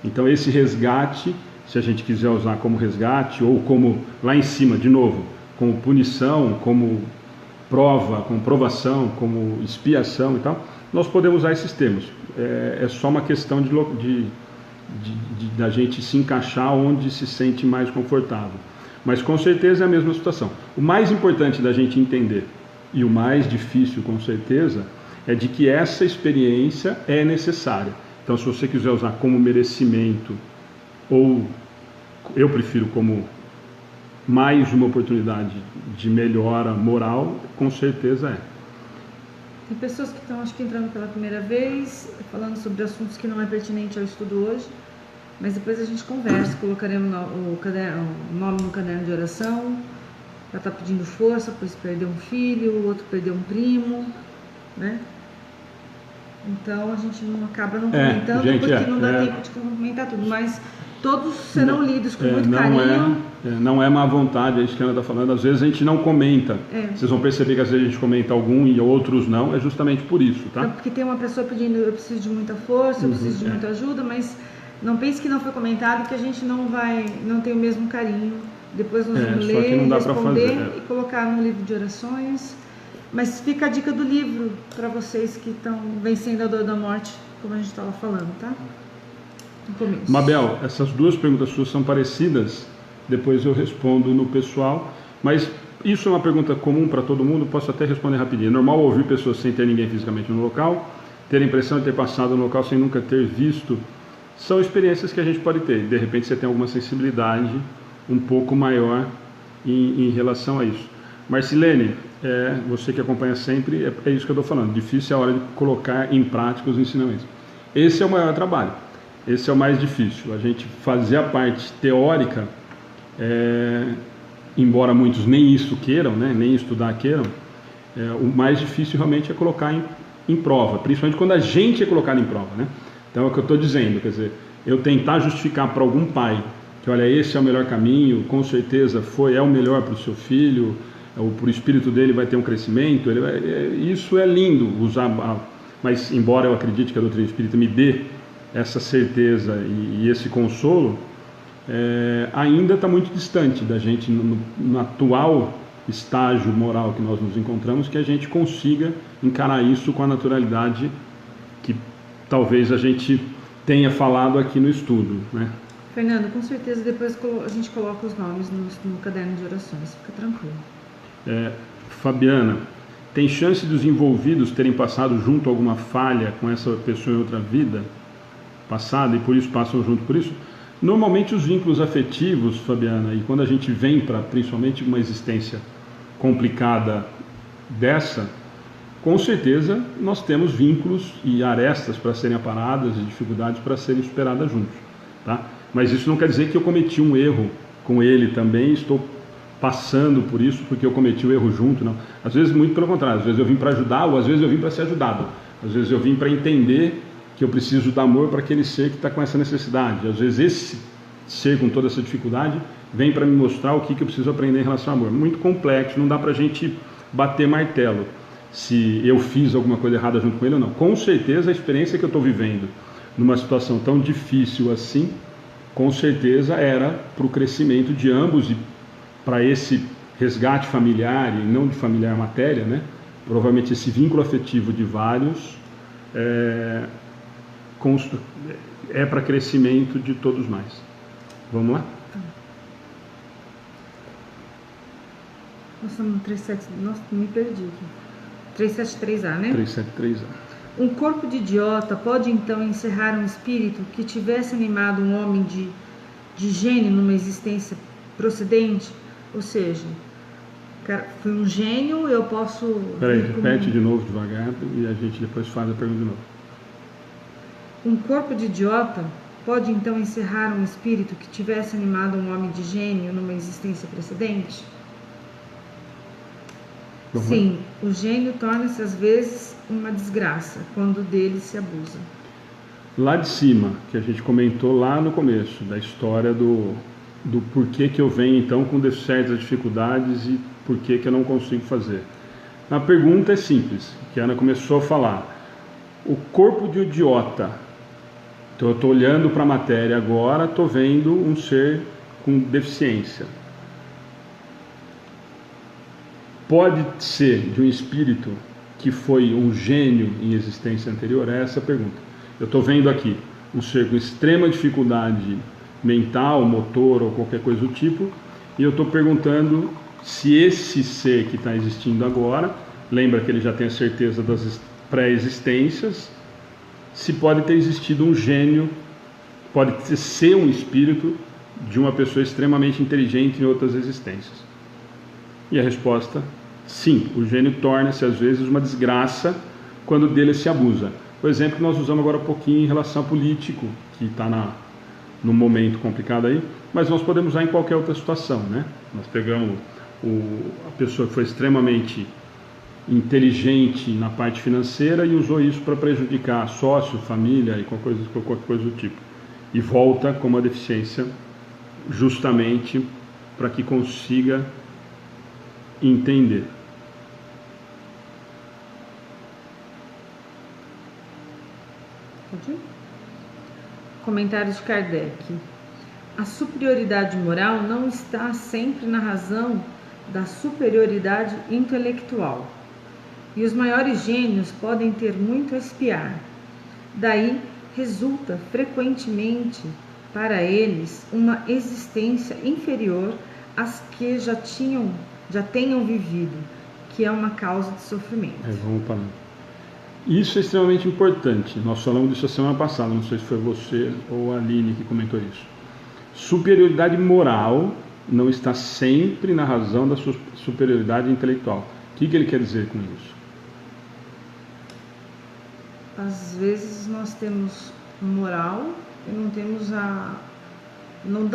Então esse resgate, se a gente quiser usar como resgate ou como lá em cima, de novo, como punição, como prova, como provação, como expiação e tal, nós podemos usar esses termos. É só uma questão da gente se encaixar onde se sente mais confortável. Mas com certeza é a mesma situação. O mais importante da gente entender, e o mais difícil com certeza, é de que essa experiência é necessária. Então, se você quiser usar como merecimento, ou eu prefiro como mais uma oportunidade de melhora moral, com certeza é. Tem pessoas que estão, acho que entrando pela primeira vez, falando sobre assuntos que não é pertinente ao estudo hoje, mas depois a gente conversa, colocaremos o nome no caderno de oração, para estar pedindo força, pois perdeu um filho, o outro perdeu um primo, né? Então a gente não acaba não comentando, porque não dá tempo de comentar tudo, mas todos serão lidos com muito carinho. Não é má vontade, é isso que a Ana está falando, às vezes a gente não comenta. Vocês vão perceber que às vezes a gente comenta algum e outros não, é justamente por isso, tá? Então, porque tem uma pessoa pedindo, eu preciso de muita força, eu preciso de muita ajuda, mas não pense que não foi comentado, que a gente não tem o mesmo carinho. Depois nós vamos ler, responder e colocar no livro de orações. Mas fica a dica do livro para vocês que estão vencendo a dor da morte, como a gente estava falando, tá? No começo. Mabel, essas duas perguntas suas são parecidas, depois eu respondo no pessoal, mas isso é uma pergunta comum para todo mundo, posso até responder rapidinho. É normal ouvir pessoas sem ter ninguém fisicamente no local, ter a impressão de ter passado no local sem nunca ter visto, são experiências que a gente pode ter. De repente você tem alguma sensibilidade um pouco maior em relação a isso. Marcilene, você que acompanha sempre, isso que eu estou falando, difícil é a hora de colocar em prática os ensinamentos. Esse é o maior trabalho. esse é o mais difícil. A gente fazer a parte teórica, embora muitos nem isso queiram, né, nem estudar queiram, o mais difícil realmente é colocar em prova, principalmente quando a gente é colocado em prova, né? Então é o que eu estou dizendo, quer dizer, eu tentar justificar para algum pai que, olha, esse é o melhor caminho, com certeza é o melhor para o seu filho, para o espírito dele vai ter um crescimento, isso é lindo, mas embora eu acredite que a doutrina espírita me dê essa certeza e esse consolo, ainda está muito distante da gente, no atual estágio moral que nós nos encontramos, que a gente consiga encarar isso com a naturalidade que talvez a gente tenha falado aqui no estudo, né? Fernando, com certeza depois a gente coloca os nomes no caderno de orações, fica tranquilo. Fabiana, tem chance dos envolvidos terem passado junto a alguma falha com essa pessoa em outra vida passada e por isso passam junto por isso? Normalmente os vínculos afetivos, Fabiana, e quando a gente vem para principalmente uma existência complicada dessa, com certeza nós temos vínculos e arestas para serem aparadas e dificuldades para serem superadas juntos, tá? Mas isso não quer dizer que eu cometi um erro com ele também, estou passando por isso porque eu cometi o erro junto, não. Às vezes muito pelo contrário, às vezes eu vim para ajudar ou às vezes eu vim para ser ajudado, às vezes eu vim para entender que eu preciso dar amor para aquele ser que está com essa necessidade, às vezes esse ser com toda essa dificuldade vem para me mostrar o que eu preciso aprender em relação ao amor. Muito complexo, não dá para a gente bater martelo se eu fiz alguma coisa errada junto com ele ou não. Com certeza a experiência que eu estou vivendo numa situação tão difícil assim, com certeza era para o crescimento de ambos e para esse resgate familiar e não de familiar matéria, né? Provavelmente esse vínculo afetivo de vários é para crescimento de todos nós. Vamos lá? Nós estamos no 37... Nossa, me perdi aqui. 373A, né? 373A. Um corpo de idiota pode então encerrar um espírito que tivesse animado um homem de gênio numa existência procedente? Ou seja, cara, foi um gênio, eu posso... Peraí, repete de novo devagar e a gente depois faz a pergunta de novo. Um corpo de idiota pode então encerrar um espírito que tivesse animado um homem de gênio numa existência precedente? Sim, o gênio torna-se às vezes uma desgraça quando dele se abusa. Lá de cima, que a gente comentou lá no começo, da história do porquê que eu venho então com certas dificuldades e porquê que eu não consigo fazer. A pergunta é simples, que a Ana começou a falar. O corpo de idiota, então eu estou olhando para a matéria agora, estou vendo um ser com deficiência. Pode ser de um espírito que foi um gênio em existência anterior? É essa a pergunta. Eu estou vendo aqui um ser com extrema dificuldade mental, motor ou qualquer coisa do tipo, e eu estou perguntando se esse ser que está existindo agora, lembra que ele já tem a certeza das pré-existências, se pode ter existido um gênio, pode ser um espírito de uma pessoa extremamente inteligente em outras existências. E a resposta, sim, o gênio torna-se às vezes uma desgraça quando dele se abusa. O exemplo que nós usamos agora um pouquinho em relação ao político, que está num momento complicado aí, mas nós podemos usar em qualquer outra situação, né? Nós pegamos a pessoa que foi extremamente inteligente na parte financeira e usou isso para prejudicar sócio, família e qualquer coisa do tipo. E volta com uma deficiência justamente para que consiga entender. Pode ir? Comentário de Kardec. A superioridade moral não está sempre na razão da superioridade intelectual. E os maiores gênios podem ter muito a espiar. Daí resulta frequentemente para eles uma existência inferior às que já tenham vivido, que é uma causa de sofrimento. Vamos parar. Isso é extremamente importante. Nós falamos disso a semana passada, não sei se foi você ou a Aline que comentou isso. Superioridade moral não está sempre na razão da sua superioridade intelectual. O que ele quer dizer com isso? Às vezes nós temos moral e não temos não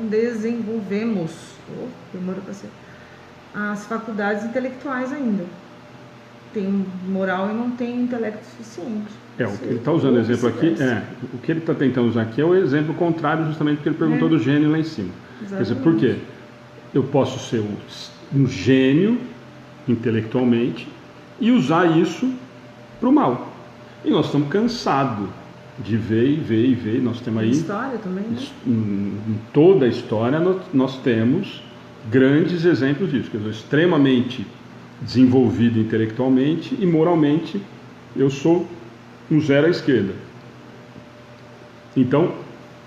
desenvolvemos as faculdades intelectuais ainda. Tem moral e não tem intelecto suficiente. O que ele está usando o exemplo aqui, o que ele está tentando usar aqui é o exemplo contrário, justamente porque ele perguntou do gênio lá em cima. Exatamente. Quer dizer, por quê? Eu posso ser um gênio intelectualmente e usar isso para o mal. E nós estamos cansados de ver. Nós temos aí... História também, né? Em toda a história nós temos grandes exemplos disso. Quer dizer, extremamente desenvolvido intelectualmente e moralmente eu sou um zero à esquerda. Então,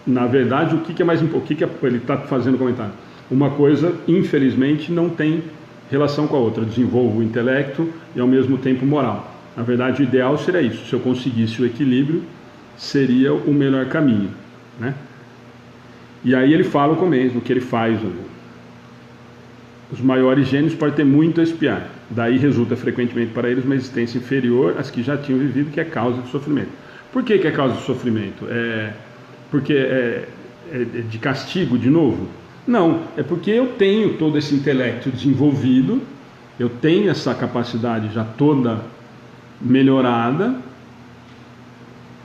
na verdade, o que é mais importante? Ele está fazendo comentário? Uma coisa, infelizmente, não tem relação com a outra. Desenvolvo o intelecto e, ao mesmo tempo, moral. Na verdade, o ideal seria isso. Se eu conseguisse o equilíbrio, seria o melhor caminho, né? E aí ele fala o começo, o que ele faz. Os maiores gênios podem ter muito a expiar. Daí resulta frequentemente para eles uma existência inferior às que já tinham vivido, que é causa de sofrimento. Por que é causa de sofrimento? Porque é de castigo, de novo? Não, é porque eu tenho todo esse intelecto desenvolvido, eu tenho essa capacidade já toda melhorada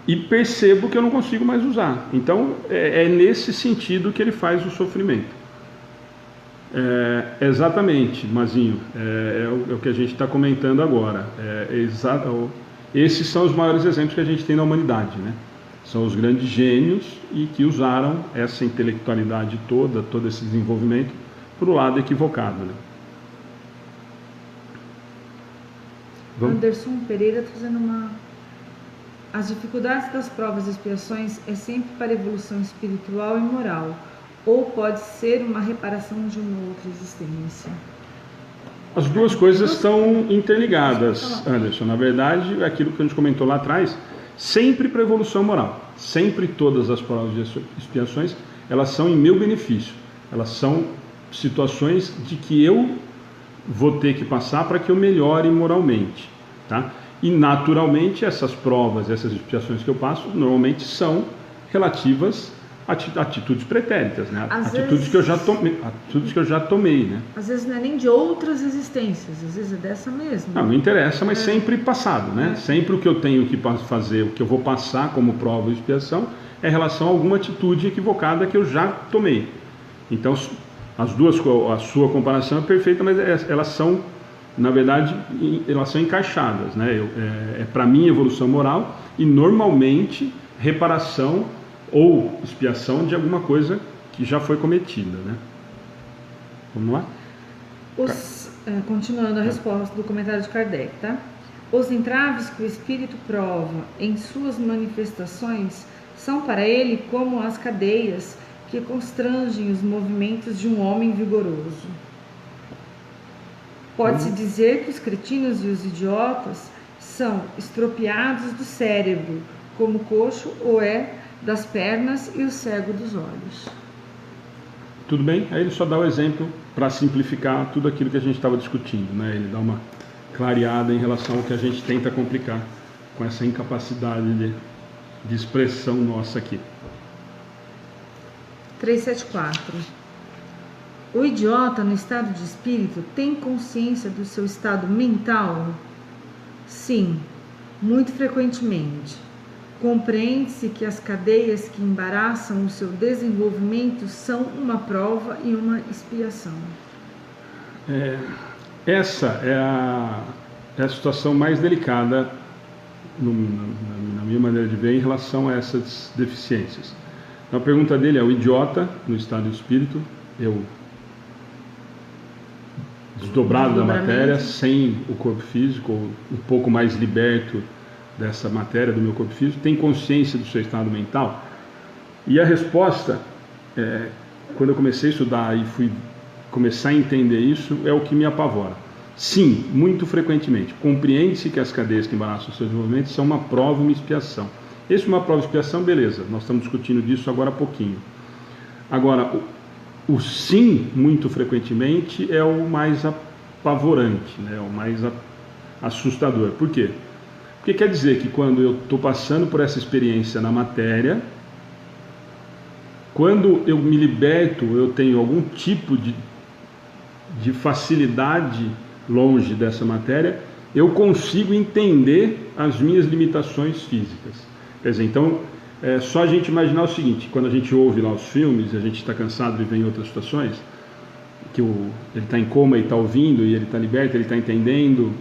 e percebo que eu não consigo mais usar. Então, é nesse sentido que ele faz o sofrimento. Exatamente, Mazinho, é o que a gente está comentando agora. Esses são os maiores exemplos que a gente tem na humanidade, né? São os grandes gênios e que usaram essa intelectualidade toda, todo esse desenvolvimento, para o lado equivocado, né? Anderson Pereira está fazendo As dificuldades das provas e expiações é sempre para evolução espiritual e moral, ou pode ser uma reparação de uma outra existência? As duas coisas estão interligadas, Anderson. Na verdade, aquilo que a gente comentou lá atrás, sempre para evolução moral. Sempre todas as provas e expiações, elas são em meu benefício. Elas são situações de que eu vou ter que passar para que eu melhore moralmente, tá? E naturalmente essas provas, essas expiações que eu passo, normalmente são relativas a atitudes pretéritas, né? Atitudes que eu já tomei, né? Às vezes não é nem de outras existências, às vezes é dessa mesma. Não interessa, mas sempre passado, né? Sempre o que eu tenho que fazer, o que eu vou passar como prova e expiação é em relação a alguma atitude equivocada que eu já tomei. Então, a sua comparação é perfeita, mas elas são, na verdade, elas são encaixadas, né? Para mim evolução moral e normalmente reparação ou expiação de alguma coisa que já foi cometida, né? Vamos lá? Continuando a resposta do comentário de Kardec, tá? Os entraves que o espírito prova em suas manifestações são para ele como as cadeias que constrangem os movimentos de um homem vigoroso. Pode-se dizer que os cretinos e os idiotas são estropiados do cérebro, como o coxo ou das pernas e o cego dos olhos. Tudo bem? Aí ele só dá o exemplo para simplificar tudo aquilo que a gente estava discutindo, né? Ele dá uma clareada em relação ao que a gente tenta complicar com essa incapacidade de expressão nossa aqui. 374. O idiota no estado de espírito tem consciência do seu estado mental? Sim, muito frequentemente. Compreende-se que as cadeias que embaraçam o seu desenvolvimento são uma prova e uma expiação. Essa é a situação mais delicada, na minha maneira de ver, em relação a essas deficiências. Então, a pergunta dele é: o idiota no estado de espírito, eu desdobrado da matéria, sem o corpo físico, ou um pouco mais liberto dessa matéria do meu corpo físico, tem consciência do seu estado mental? E a resposta, quando eu comecei a estudar e fui começar a entender isso, é o que me apavora. Sim, muito frequentemente. Compreende-se que as cadeias que embaraçam o seu desenvolvimento são uma prova e uma expiação. Esse é uma prova e expiação, beleza, nós estamos discutindo disso agora há pouquinho. Agora, o sim, muito frequentemente, é o mais apavorante, né? O mais assustador. Por quê? Porque quer dizer que quando eu estou passando por essa experiência na matéria, quando eu me liberto, eu tenho algum tipo de facilidade longe dessa matéria, eu consigo entender as minhas limitações físicas. Quer dizer, então, é só a gente imaginar o seguinte, quando a gente ouve lá os filmes, a gente está cansado de ver em outras situações, que ele está em coma e está ouvindo, e ele está liberto, ele está entendendo,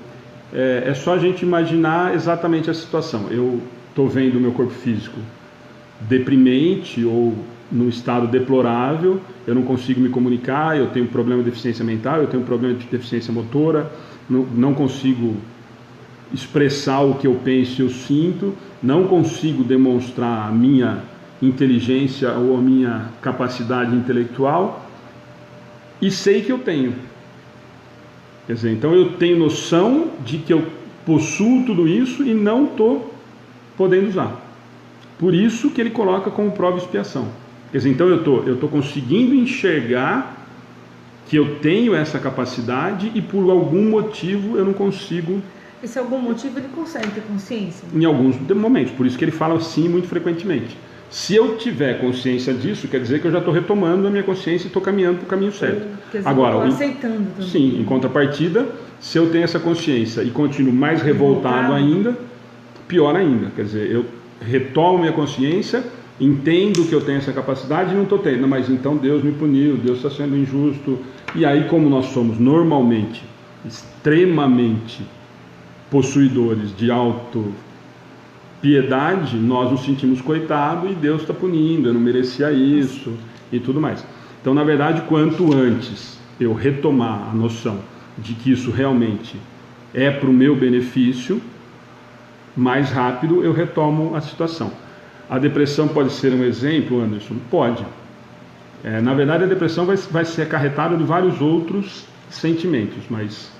é só a gente imaginar exatamente a situação. Eu estou vendo o meu corpo físico deprimente ou num estado deplorável, eu não consigo me comunicar, eu tenho problema de deficiência mental, eu tenho problema de deficiência motora, não consigo expressar o que eu penso e eu sinto, não consigo demonstrar a minha inteligência ou a minha capacidade intelectual, e sei que eu tenho. Quer dizer, então eu tenho noção de que eu possuo tudo isso e não estou podendo usar. Por isso que ele coloca como prova e expiação. Quer dizer, então eu estou conseguindo enxergar que eu tenho essa capacidade e por algum motivo eu não consigo. Esse algum motivo ele consegue ter consciência? Em alguns momentos, por isso que ele fala assim muito frequentemente. Se eu tiver consciência disso, quer dizer que eu já estou retomando a minha consciência e estou caminhando para o caminho certo. Quer dizer, agora, eu estou aceitando também. Sim, em contrapartida, se eu tenho essa consciência e continuo mais revoltado ainda, pior ainda. Quer dizer, eu retomo minha consciência, entendo que eu tenho essa capacidade e não estou tendo. Mas então Deus me puniu, Deus está sendo injusto. E aí, como nós somos normalmente extremamente possuidores de auto-piedade, nós nos sentimos coitado e Deus está punindo, eu não merecia isso e tudo mais. Então, na verdade, quanto antes eu retomar a noção de que isso realmente é para o meu benefício, mais rápido eu retomo a situação. A depressão pode ser um exemplo, Anderson? Pode. Na verdade, a depressão vai ser acarretada de vários outros sentimentos, mas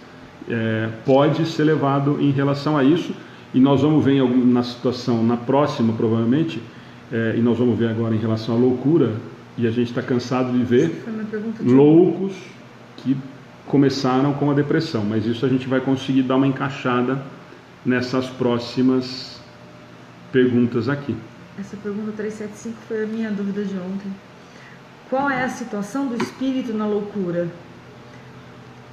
pode ser levado em relação a isso, e nós vamos ver na situação, na próxima provavelmente, e nós vamos ver agora em relação à loucura, e a gente está cansado de ver loucos que começaram com a depressão, mas isso a gente vai conseguir dar uma encaixada nessas próximas perguntas aqui. Essa pergunta 375 foi a minha dúvida de ontem. Qual é a situação do espírito na loucura?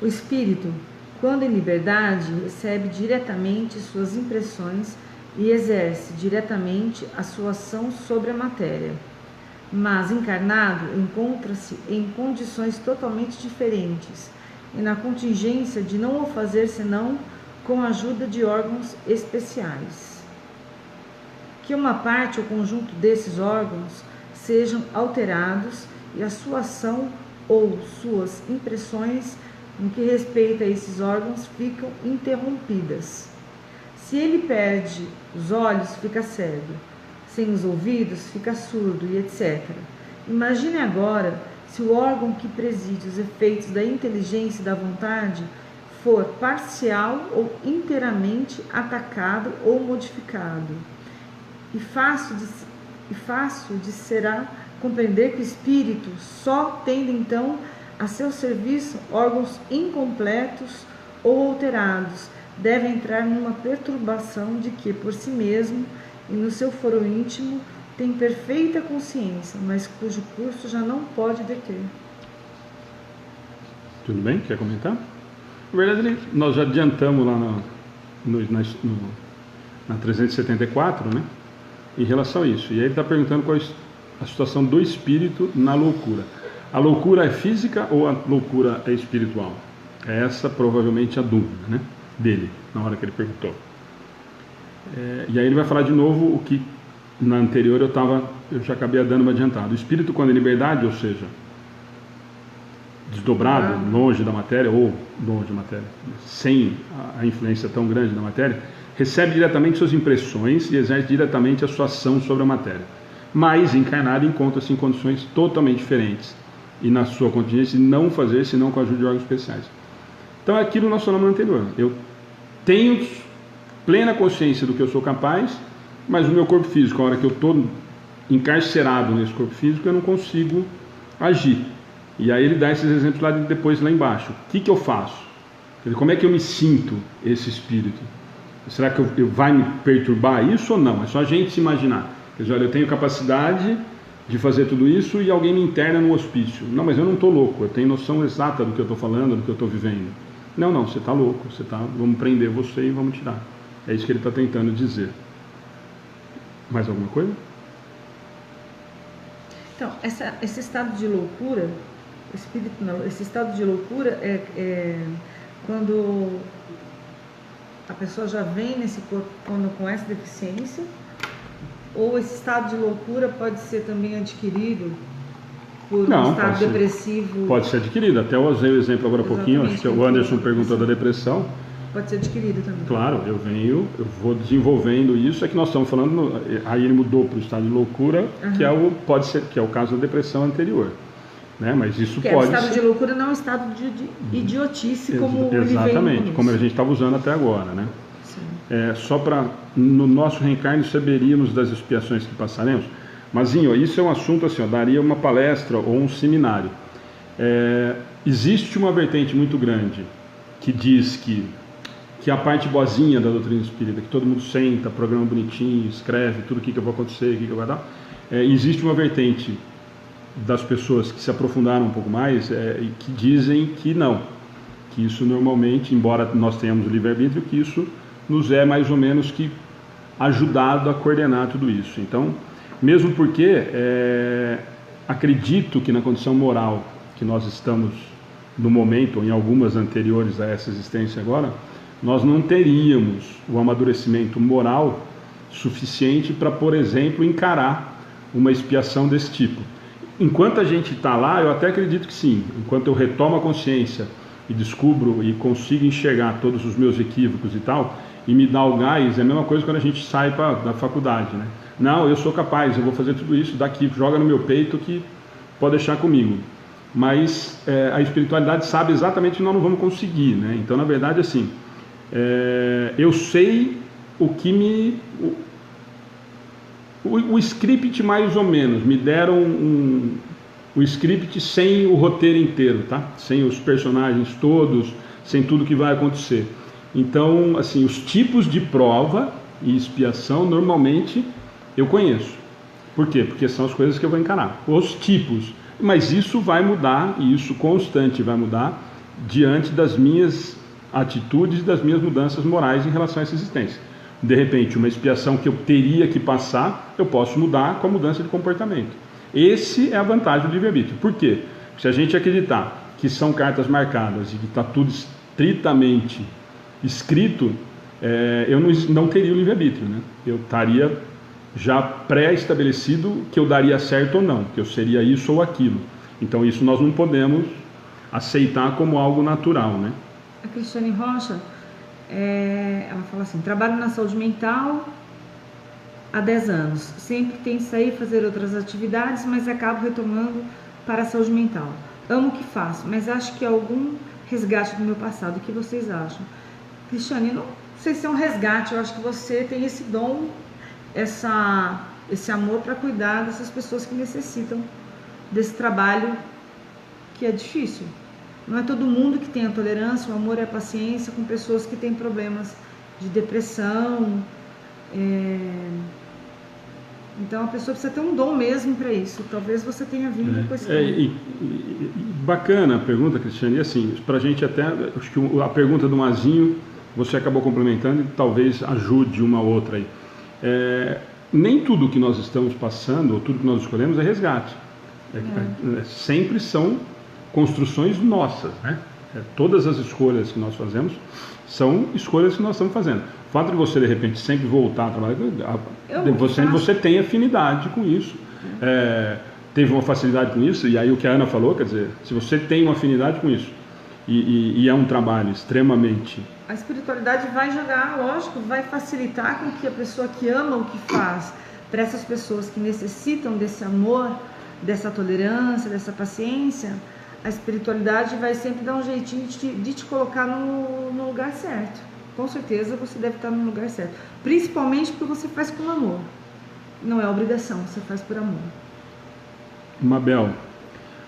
O espírito, quando em liberdade, recebe diretamente suas impressões e exerce diretamente a sua ação sobre a matéria. Mas encarnado, encontra-se em condições totalmente diferentes e na contingência de não o fazer senão com a ajuda de órgãos especiais. Que uma parte ou conjunto desses órgãos sejam alterados e a sua ação ou suas impressões no que respeita a esses órgãos ficam interrompidas. Se ele perde os olhos, fica cego, sem os ouvidos, fica surdo e etc. Imagine agora se o órgão que preside os efeitos da inteligência e da vontade for parcial ou inteiramente atacado ou modificado. E fácil de será compreender que o espírito só tendo então a seu serviço órgãos incompletos ou alterados, deve entrar numa perturbação de que por si mesmo e no seu foro íntimo tem perfeita consciência, mas cujo curso já não pode deter. Tudo bem? Quer comentar? Na verdade, nós já adiantamos lá na 374, né? Em relação a isso. E aí ele está perguntando qual é a situação do espírito na loucura. A loucura é física ou a loucura é espiritual? É essa provavelmente a dúvida, né, dele, na hora que ele perguntou. E aí ele vai falar de novo o que na anterior eu já acabei dando uma adiantada. O espírito, quando é liberdade, ou seja, desdobrado, longe da matéria, ou longe da matéria, sem a influência tão grande da matéria, recebe diretamente suas impressões e exerce diretamente a sua ação sobre a matéria. Mas encarnado encontra-se em condições totalmente diferentes e na sua contingência não fazer senão com a ajuda de órgãos especiais. Então é aquilo que nós falamos no anterior. Eu tenho plena consciência do que eu sou capaz, mas o meu corpo físico, a hora que eu estou encarcerado nesse corpo físico, eu não consigo agir. E aí ele dá esses exemplos depois lá embaixo. O que eu faço? Como é que eu me sinto esse espírito? Será que vai me perturbar isso ou não? É só a gente se imaginar. Quer dizer, olha, eu tenho capacidade de fazer tudo isso e alguém me interna no hospício. Não, mas eu não estou louco, eu tenho noção exata do que eu estou falando, do que eu estou vivendo. Não, você está louco, vamos prender você e vamos tirar. É isso que ele está tentando dizer. Mais alguma coisa? Então, esse estado de loucura, esse estado de loucura é quando a pessoa já vem nesse corpo com essa deficiência, ou esse estado de loucura pode ser também adquirido por um estado depressivo? Pode ser adquirido. Até eu usei o exemplo agora há pouquinho, acho que o Anderson perguntou da depressão. Pode ser adquirido também. Claro, eu vou desenvolvendo isso, é que nós estamos falando, aí ele mudou para o estado de loucura, que é o caso da depressão anterior. Né? Mas isso pode o estado de loucura não é um estado de idiotice, como exatamente, ele como a gente estava usando até agora, né? Só para, no nosso reencarne, saberíamos das expiações que passaremos. Mas, isso é um assunto assim, daria uma palestra ou um seminário. Existe uma vertente muito grande que diz que a parte boazinha da doutrina espírita, que todo mundo senta, programa bonitinho, escreve tudo o que vai acontecer, o que vai dar. Existe uma vertente das pessoas que se aprofundaram um pouco mais e que dizem que não, que isso normalmente, embora nós tenhamos o livre-arbítrio, que isso nos é mais ou menos que ajudado a coordenar tudo isso. Então, mesmo porque acredito que na condição moral que nós estamos no momento, ou em algumas anteriores a essa existência agora, nós não teríamos o amadurecimento moral suficiente para, por exemplo, encarar uma expiação desse tipo. Enquanto a gente está lá, eu até acredito que sim. Enquanto eu retomo a consciência e descubro e consigo enxergar todos os meus equívocos e tal, e me dá o gás, é a mesma coisa quando a gente sai da faculdade, né? Não, eu sou capaz, eu vou fazer tudo isso daqui, joga no meu peito que pode deixar comigo. Mas a espiritualidade sabe exatamente que nós não vamos conseguir, né? Então, na verdade, assim, eu sei o que o script mais ou menos, me deram o script sem o roteiro inteiro, tá? Sem os personagens todos, sem tudo que vai acontecer. Então, assim, os tipos de prova e expiação, normalmente, eu conheço. Por quê? Porque são as coisas que eu vou encarar. Os tipos. Mas isso vai mudar, e isso constante vai mudar, diante das minhas atitudes e das minhas mudanças morais em relação a essa existência. De repente, uma expiação que eu teria que passar, eu posso mudar com a mudança de comportamento. Esse é a vantagem do livre-arbítrio. Por quê? Se a gente acreditar que são cartas marcadas e que está tudo estritamente escrito, eu não teria o livre-arbítrio, né? Eu estaria já pré-estabelecido que eu daria certo ou não, que eu seria isso ou aquilo. Então isso nós não podemos aceitar como algo natural, né? A Cristiane Rocha, ela fala assim: trabalho na saúde mental há 10 anos, sempre tento sair fazer outras atividades, mas acabo retomando para a saúde mental. Amo o que faço, mas acho que é algum resgate do meu passado. O que vocês acham? Cristiane, não sei se é um resgate, eu acho que você tem esse dom, esse amor para cuidar dessas pessoas que necessitam desse trabalho que é difícil. Não é todo mundo que tem a tolerância, o amor e a paciência com pessoas que têm problemas de depressão. Então a pessoa precisa ter um dom mesmo para isso. Talvez você tenha vindo com esse dom. Bacana a pergunta, Cristiane. E assim, para a gente até, acho que a pergunta do Mazinho você acabou complementando e talvez ajude uma outra aí. Nem tudo que nós estamos passando, ou tudo que nós escolhemos é resgate. Sempre são construções nossas, né? Todas as escolhas que nós fazemos são escolhas que nós estamos fazendo. O fato de você, de repente, sempre voltar a trabalhar, você tem afinidade com isso, teve uma facilidade com isso, e aí o que a Ana falou, quer dizer, se você tem uma afinidade com isso, e é um trabalho extremamente... A espiritualidade vai jogar, lógico, vai facilitar com que a pessoa que ama o que faz, para essas pessoas que necessitam desse amor, dessa tolerância, dessa paciência, a espiritualidade vai sempre dar um jeitinho de te colocar no lugar certo. Com certeza você deve estar no lugar certo. Principalmente porque você faz com amor. Não é obrigação, você faz por amor. Mabel,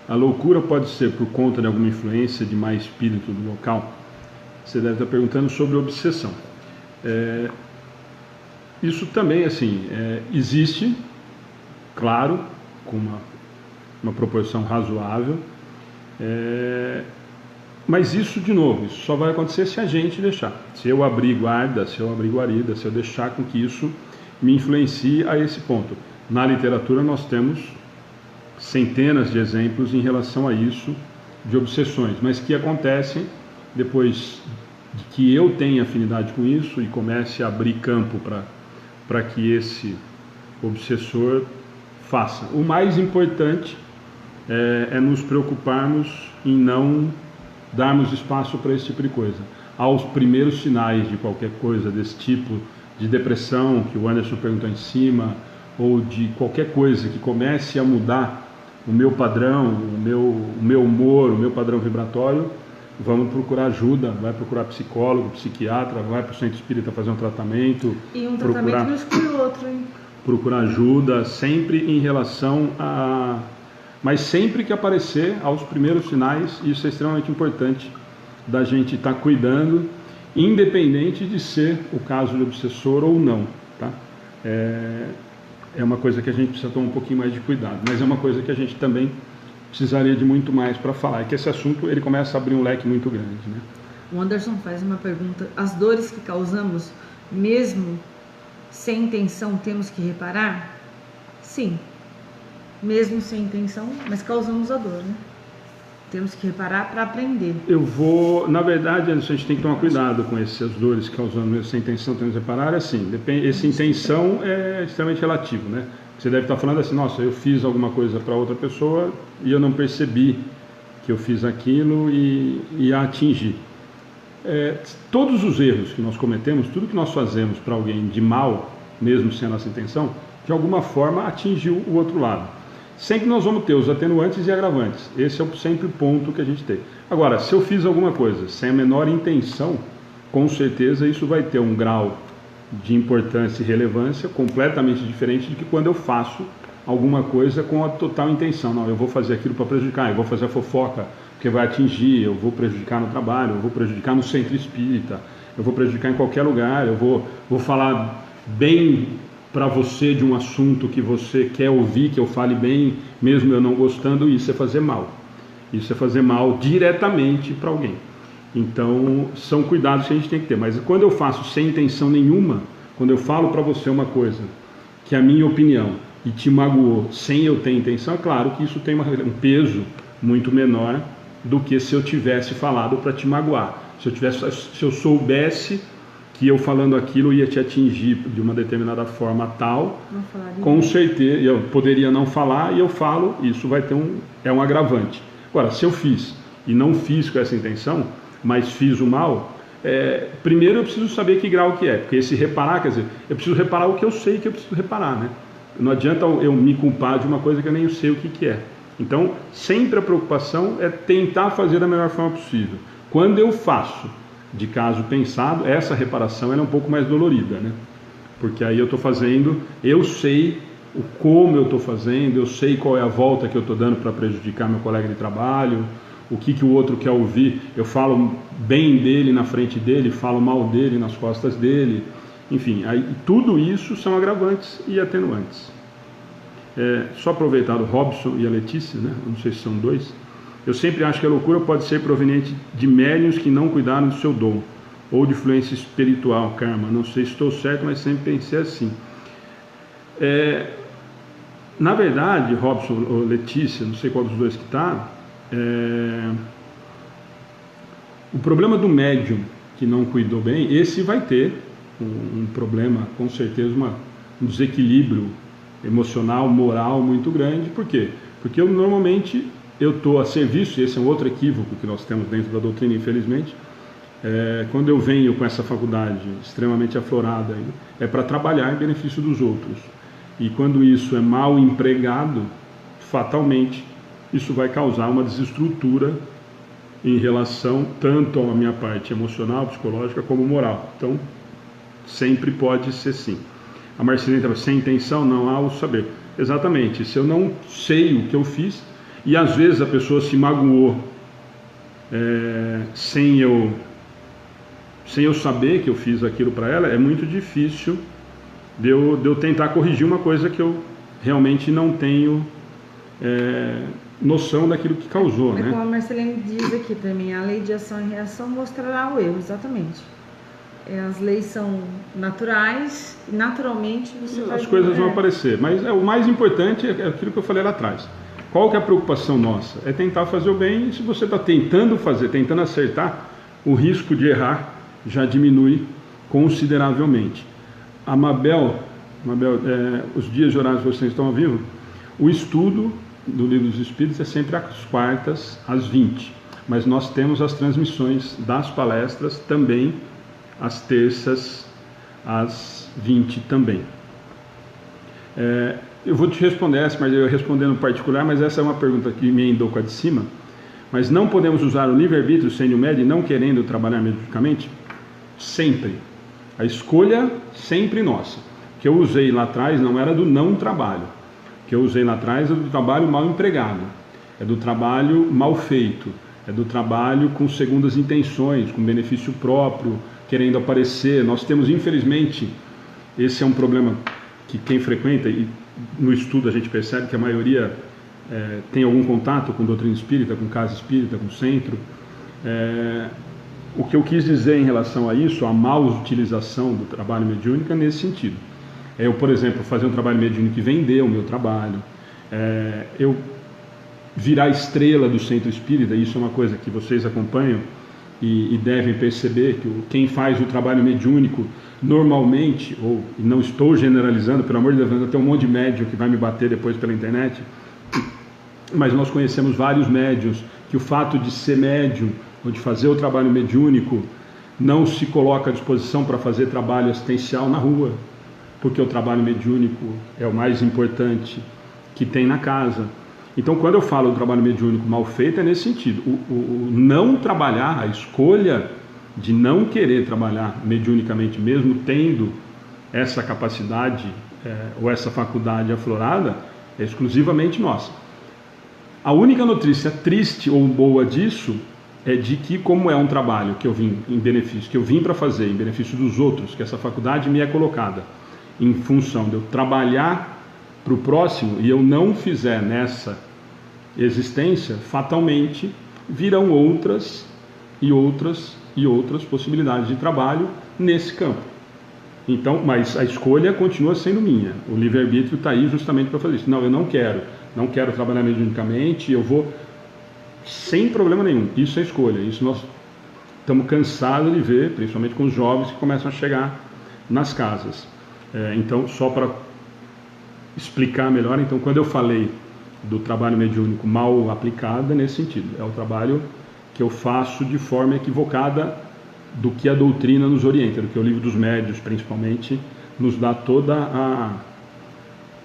a loucura pode ser por conta de alguma influência de má espírito do local? Você deve estar perguntando sobre obsessão. Isso também, assim, existe, claro, com uma proporção razoável, mas isso, de novo, isso só vai acontecer se a gente deixar. Se eu abrir guarda, se eu abrir guarida, se eu deixar com que isso me influencie a esse ponto. Na literatura nós temos centenas de exemplos em relação a isso, de obsessões, mas que acontecem depois de que eu tenha afinidade com isso e comece a abrir campo para que esse obsessor faça. O mais importante é nos preocuparmos em não darmos espaço para esse tipo de coisa. Aos primeiros sinais de qualquer coisa desse tipo, de depressão, que o Anderson perguntou em cima, ou de qualquer coisa que comece a mudar o meu padrão, o meu humor, o meu padrão vibratório, vamos procurar ajuda, vai procurar psicólogo, psiquiatra, vai para o centro espírita fazer um tratamento. E um tratamento não exclui o outro, hein? Procurar ajuda, sempre em relação a... Mas sempre que aparecer, aos primeiros sinais, isso é extremamente importante da gente estar cuidando, independente de ser o caso de obsessor ou não, tá? É uma coisa que a gente precisa tomar um pouquinho mais de cuidado, mas é uma coisa que a gente também precisaria de muito mais para falar, é que esse assunto ele começa a abrir um leque muito grande, né? O Anderson faz uma pergunta: as dores que causamos, mesmo sem intenção, temos que reparar? Sim, mesmo sem intenção, mas causamos a dor, né? Temos que reparar para aprender. Na verdade, a gente tem que tomar cuidado com essas dores causando mesmo sem intenção, temos que reparar, assim, essa intenção é extremamente relativo, né? Você deve estar falando assim, nossa, eu fiz alguma coisa para outra pessoa e eu não percebi que eu fiz aquilo e a atingi. Todos os erros que nós cometemos, tudo que nós fazemos para alguém de mal, mesmo sem a nossa intenção, de alguma forma atingiu o outro lado. Sempre nós vamos ter os atenuantes e agravantes. Esse é sempre o ponto que a gente tem. Agora, se eu fiz alguma coisa sem a menor intenção, com certeza isso vai ter um grau de importância e relevância completamente diferente de que quando eu faço alguma coisa com a total intenção. Não, eu vou fazer aquilo para prejudicar, eu vou fazer a fofoca porque vai atingir, eu vou prejudicar no trabalho, eu vou prejudicar no centro espírita, eu vou prejudicar em qualquer lugar, eu vou falar bem para você de um assunto que você quer ouvir, que eu fale bem, mesmo eu não gostando. Isso é fazer mal. Isso é fazer mal diretamente para alguém. Então, são cuidados que a gente tem que ter. Mas quando eu faço sem intenção nenhuma, quando eu falo para você uma coisa que é a minha opinião e te magoou sem eu ter intenção, é claro que isso tem um peso muito menor do que se eu tivesse falado para te magoar. Se eu soubesse que eu falando aquilo ia te atingir de uma determinada forma tal, com certeza, eu poderia não falar e eu falo, isso vai ter um agravante. Agora, se eu fiz e não fiz com essa intenção, mas fiz o mal, primeiro eu preciso saber que grau que é, porque esse reparar, quer dizer, eu preciso reparar o que eu sei que eu preciso reparar, né? Não adianta eu me culpar de uma coisa que eu nem sei o que é. Então, sempre a preocupação é tentar fazer da melhor forma possível. Quando eu faço de caso pensado, essa reparação é um pouco mais dolorida, né? Porque aí eu estou fazendo, eu sei como eu estou fazendo, eu sei qual é a volta que eu estou dando para prejudicar meu colega de trabalho, o que o outro quer ouvir, eu falo bem dele na frente dele, falo mal dele nas costas dele, enfim, aí, tudo isso são agravantes e atenuantes. Só aproveitar o Robson e a Letícia, né? Não sei se são dois. Eu sempre acho que a loucura pode ser proveniente de médiuns que não cuidaram do seu dom, ou de influência espiritual, karma. Não sei se estou certo, mas sempre pensei assim. Na verdade, Robson ou Letícia, não sei qual dos dois que está, o problema do médium que não cuidou bem, esse vai ter um problema, com certeza, um desequilíbrio emocional, moral muito grande. Por quê? Porque normalmente eu estou a serviço, e esse é um outro equívoco que nós temos dentro da doutrina, infelizmente. Quando eu venho com essa faculdade extremamente aflorada, é para trabalhar em benefício dos outros. E quando isso é mal empregado, fatalmente, isso vai causar uma desestrutura em relação tanto à minha parte emocional, psicológica, como moral. Então, sempre pode ser sim. A Marcelina estava sem intenção, não há o saber. Exatamente, se eu não sei o que eu fiz, e às vezes a pessoa se magoou sem eu sem eu saber que eu fiz aquilo para ela, é muito difícil de eu tentar corrigir uma coisa que eu realmente não tenho noção daquilo que causou, né? Como a Marcelene diz aqui para mim, a lei de ação e reação mostrará o erro, exatamente. As leis são naturais, e naturalmente você vai... As coisas vão aparecer, mas o mais importante é aquilo que eu falei lá atrás. Qual que é a preocupação nossa? É tentar fazer o bem, e se você está tentando fazer, tentando acertar, o risco de errar já diminui consideravelmente. A Mabel, os dias de horários que vocês estão ao vivo, o estudo do Livro dos Espíritos é sempre às quartas, às 20. Mas nós temos as transmissões das palestras também às terças, às 20 também. Eu vou te responder essa, mas eu ia responder no particular, mas essa é uma pergunta que me emendou com a de cima. Mas não podemos usar o livre-arbítrio sendo médio e não querendo trabalhar mediunicamente? Sempre. A escolha sempre nossa. O que eu usei lá atrás não era do não trabalho. O que eu usei lá atrás é do trabalho mal empregado. É do trabalho mal feito. É do trabalho com segundas intenções, com benefício próprio, querendo aparecer. Nós temos, infelizmente, esse é um problema que quem frequenta, e no estudo a gente percebe que a maioria tem algum contato com doutrina espírita, com casa espírita, com centro. O que eu quis dizer em relação a isso, a má utilização do trabalho mediúnico, é nesse sentido. Eu, por exemplo, fazer um trabalho mediúnico e vender o meu trabalho, eu virar estrela do centro espírita, isso é uma coisa que vocês acompanham e devem perceber, que quem faz o trabalho mediúnico normalmente, ou não estou generalizando, pelo amor de Deus, vai ter um monte de médium que vai me bater depois pela internet, mas nós conhecemos vários médiuns que o fato de ser médium ou de fazer o trabalho mediúnico não se coloca à disposição para fazer trabalho assistencial na rua, porque o trabalho mediúnico é o mais importante que tem na casa. Então, quando eu falo do trabalho mediúnico mal feito, é nesse sentido. O não trabalhar, a escolha de não querer trabalhar mediunicamente, mesmo tendo essa capacidade ou essa faculdade aflorada, é exclusivamente nossa. A única notícia triste ou boa disso é de que, como é um trabalho que eu vim em benefício, que eu vim para fazer em benefício dos outros, que essa faculdade me é colocada em função de eu trabalhar para o próximo e eu não fizer nessa existência, fatalmente virão outras e outras e outras possibilidades de trabalho nesse campo. Então, mas a escolha continua sendo minha. O livre-arbítrio está aí justamente para fazer isso. Não, eu não quero trabalhar mediunicamente, eu vou sem problema nenhum. Isso é escolha. Isso nós estamos cansados de ver, principalmente com os jovens que começam a chegar nas casas. Então, só para explicar melhor, então, quando eu falei do trabalho mediúnico mal aplicado, é nesse sentido. É o trabalho que eu faço de forma equivocada do que a doutrina nos orienta, do que o Livro dos Médiuns, principalmente, nos dá toda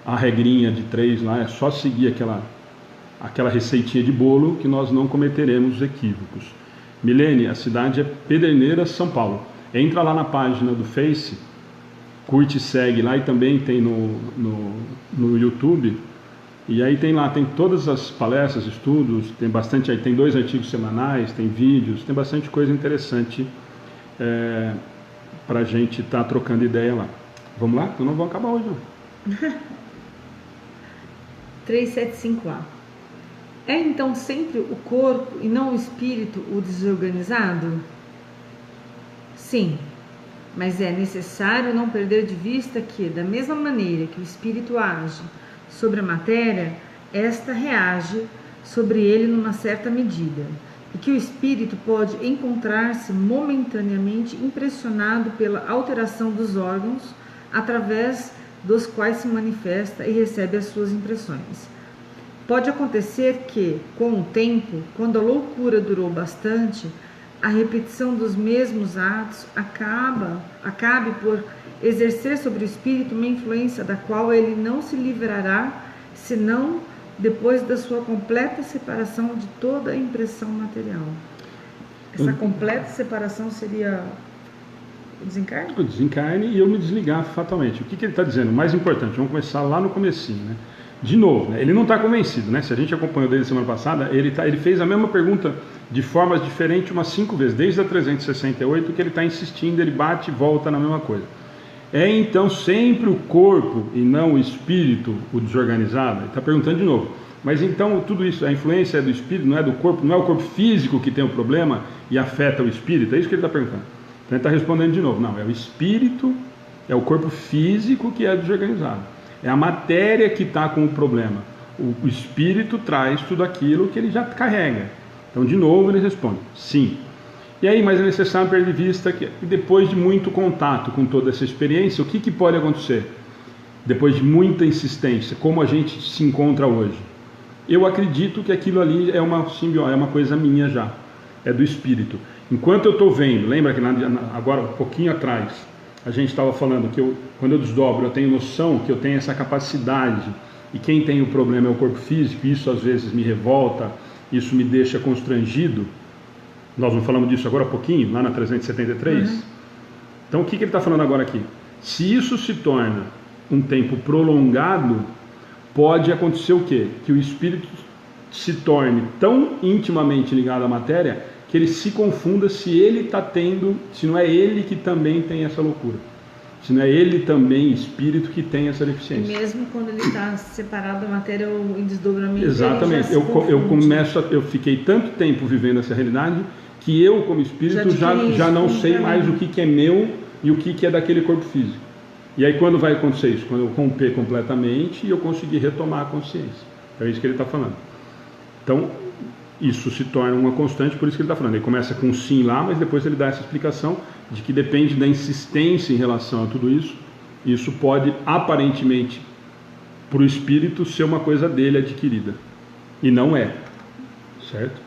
a regrinha de 3 lá, é só seguir aquela receitinha de bolo que nós não cometeremos equívocos. Milene, a cidade é Pederneiras, São Paulo. Entra lá na página do Face, curte e segue lá, e também tem no YouTube. E aí tem todas as palestras, estudos, tem bastante, aí tem 2 artigos semanais, tem vídeos, tem bastante coisa interessante para a gente estar trocando ideia lá. Vamos lá? Então não vamos acabar hoje não. 375A. É então sempre o corpo e não o espírito o desorganizado? Sim, mas é necessário não perder de vista que, da mesma maneira que o espírito age sobre a matéria, esta reage sobre ele numa certa medida, e que o espírito pode encontrar-se momentaneamente impressionado pela alteração dos órgãos através dos quais se manifesta e recebe as suas impressões. Pode acontecer que, com o tempo, quando a loucura durou bastante, a repetição dos mesmos atos acabe por exercer sobre o espírito uma influência da qual ele não se livrará, senão depois da sua completa separação de toda a impressão material. Essa completa separação seria o desencarne? O desencarne e eu me desligar fatalmente. O que ele está dizendo? O mais importante, vamos começar lá no comecinho, né? de novo, né, ele não está convencido, né? Se a gente acompanhou desde a semana passada, ele fez a mesma pergunta de formas diferentes umas 5 vezes, desde a 368, que ele está insistindo, ele bate e volta na mesma coisa. É então sempre o corpo e não o espírito o desorganizado? Ele está perguntando de novo. Mas então tudo isso, a influência é do espírito, não é do corpo, não é o corpo físico que tem o problema e afeta o espírito? É isso que ele está perguntando. Então ele está respondendo de novo, não, é o espírito, é o corpo físico que é desorganizado. É a matéria que está com o problema. O espírito traz tudo aquilo que ele já carrega. Então de novo ele responde, sim. E aí, mas é necessário perder de vista que depois de muito contato com toda essa experiência, o que pode acontecer? Depois de muita insistência, como a gente se encontra hoje? Eu acredito que aquilo ali é uma simbiose, é uma coisa minha já, é do espírito. Enquanto eu estou vendo, lembra que agora, um pouquinho atrás, a gente estava falando que quando eu desdobro, eu tenho noção que eu tenho essa capacidade, e quem tem o problema é o corpo físico, isso às vezes me revolta, isso me deixa constrangido. Nós não falamos disso agora há pouquinho, lá na 373? Uhum. Então o que ele está falando agora aqui? Se isso se torna um tempo prolongado, pode acontecer o quê? Que o espírito se torne tão intimamente ligado à matéria que ele se confunda se ele está tendo, se não é ele que também tem essa loucura. Se não é ele também, espírito, que tem essa deficiência. E mesmo quando ele está separado da matéria ou em desdobramento. Exatamente. Eu fiquei tanto tempo vivendo essa realidade que eu, como espírito, já não sei mais o que é meu e o que é daquele corpo físico. E aí quando vai acontecer isso? Quando eu romper completamente e eu conseguir retomar a consciência. É isso que ele está falando. Então, isso se torna uma constante, por isso que ele está falando. Ele começa com sim lá, mas depois ele dá essa explicação de que depende da insistência em relação a tudo isso. Isso pode, aparentemente, para o espírito ser uma coisa dele adquirida. E não é. Certo?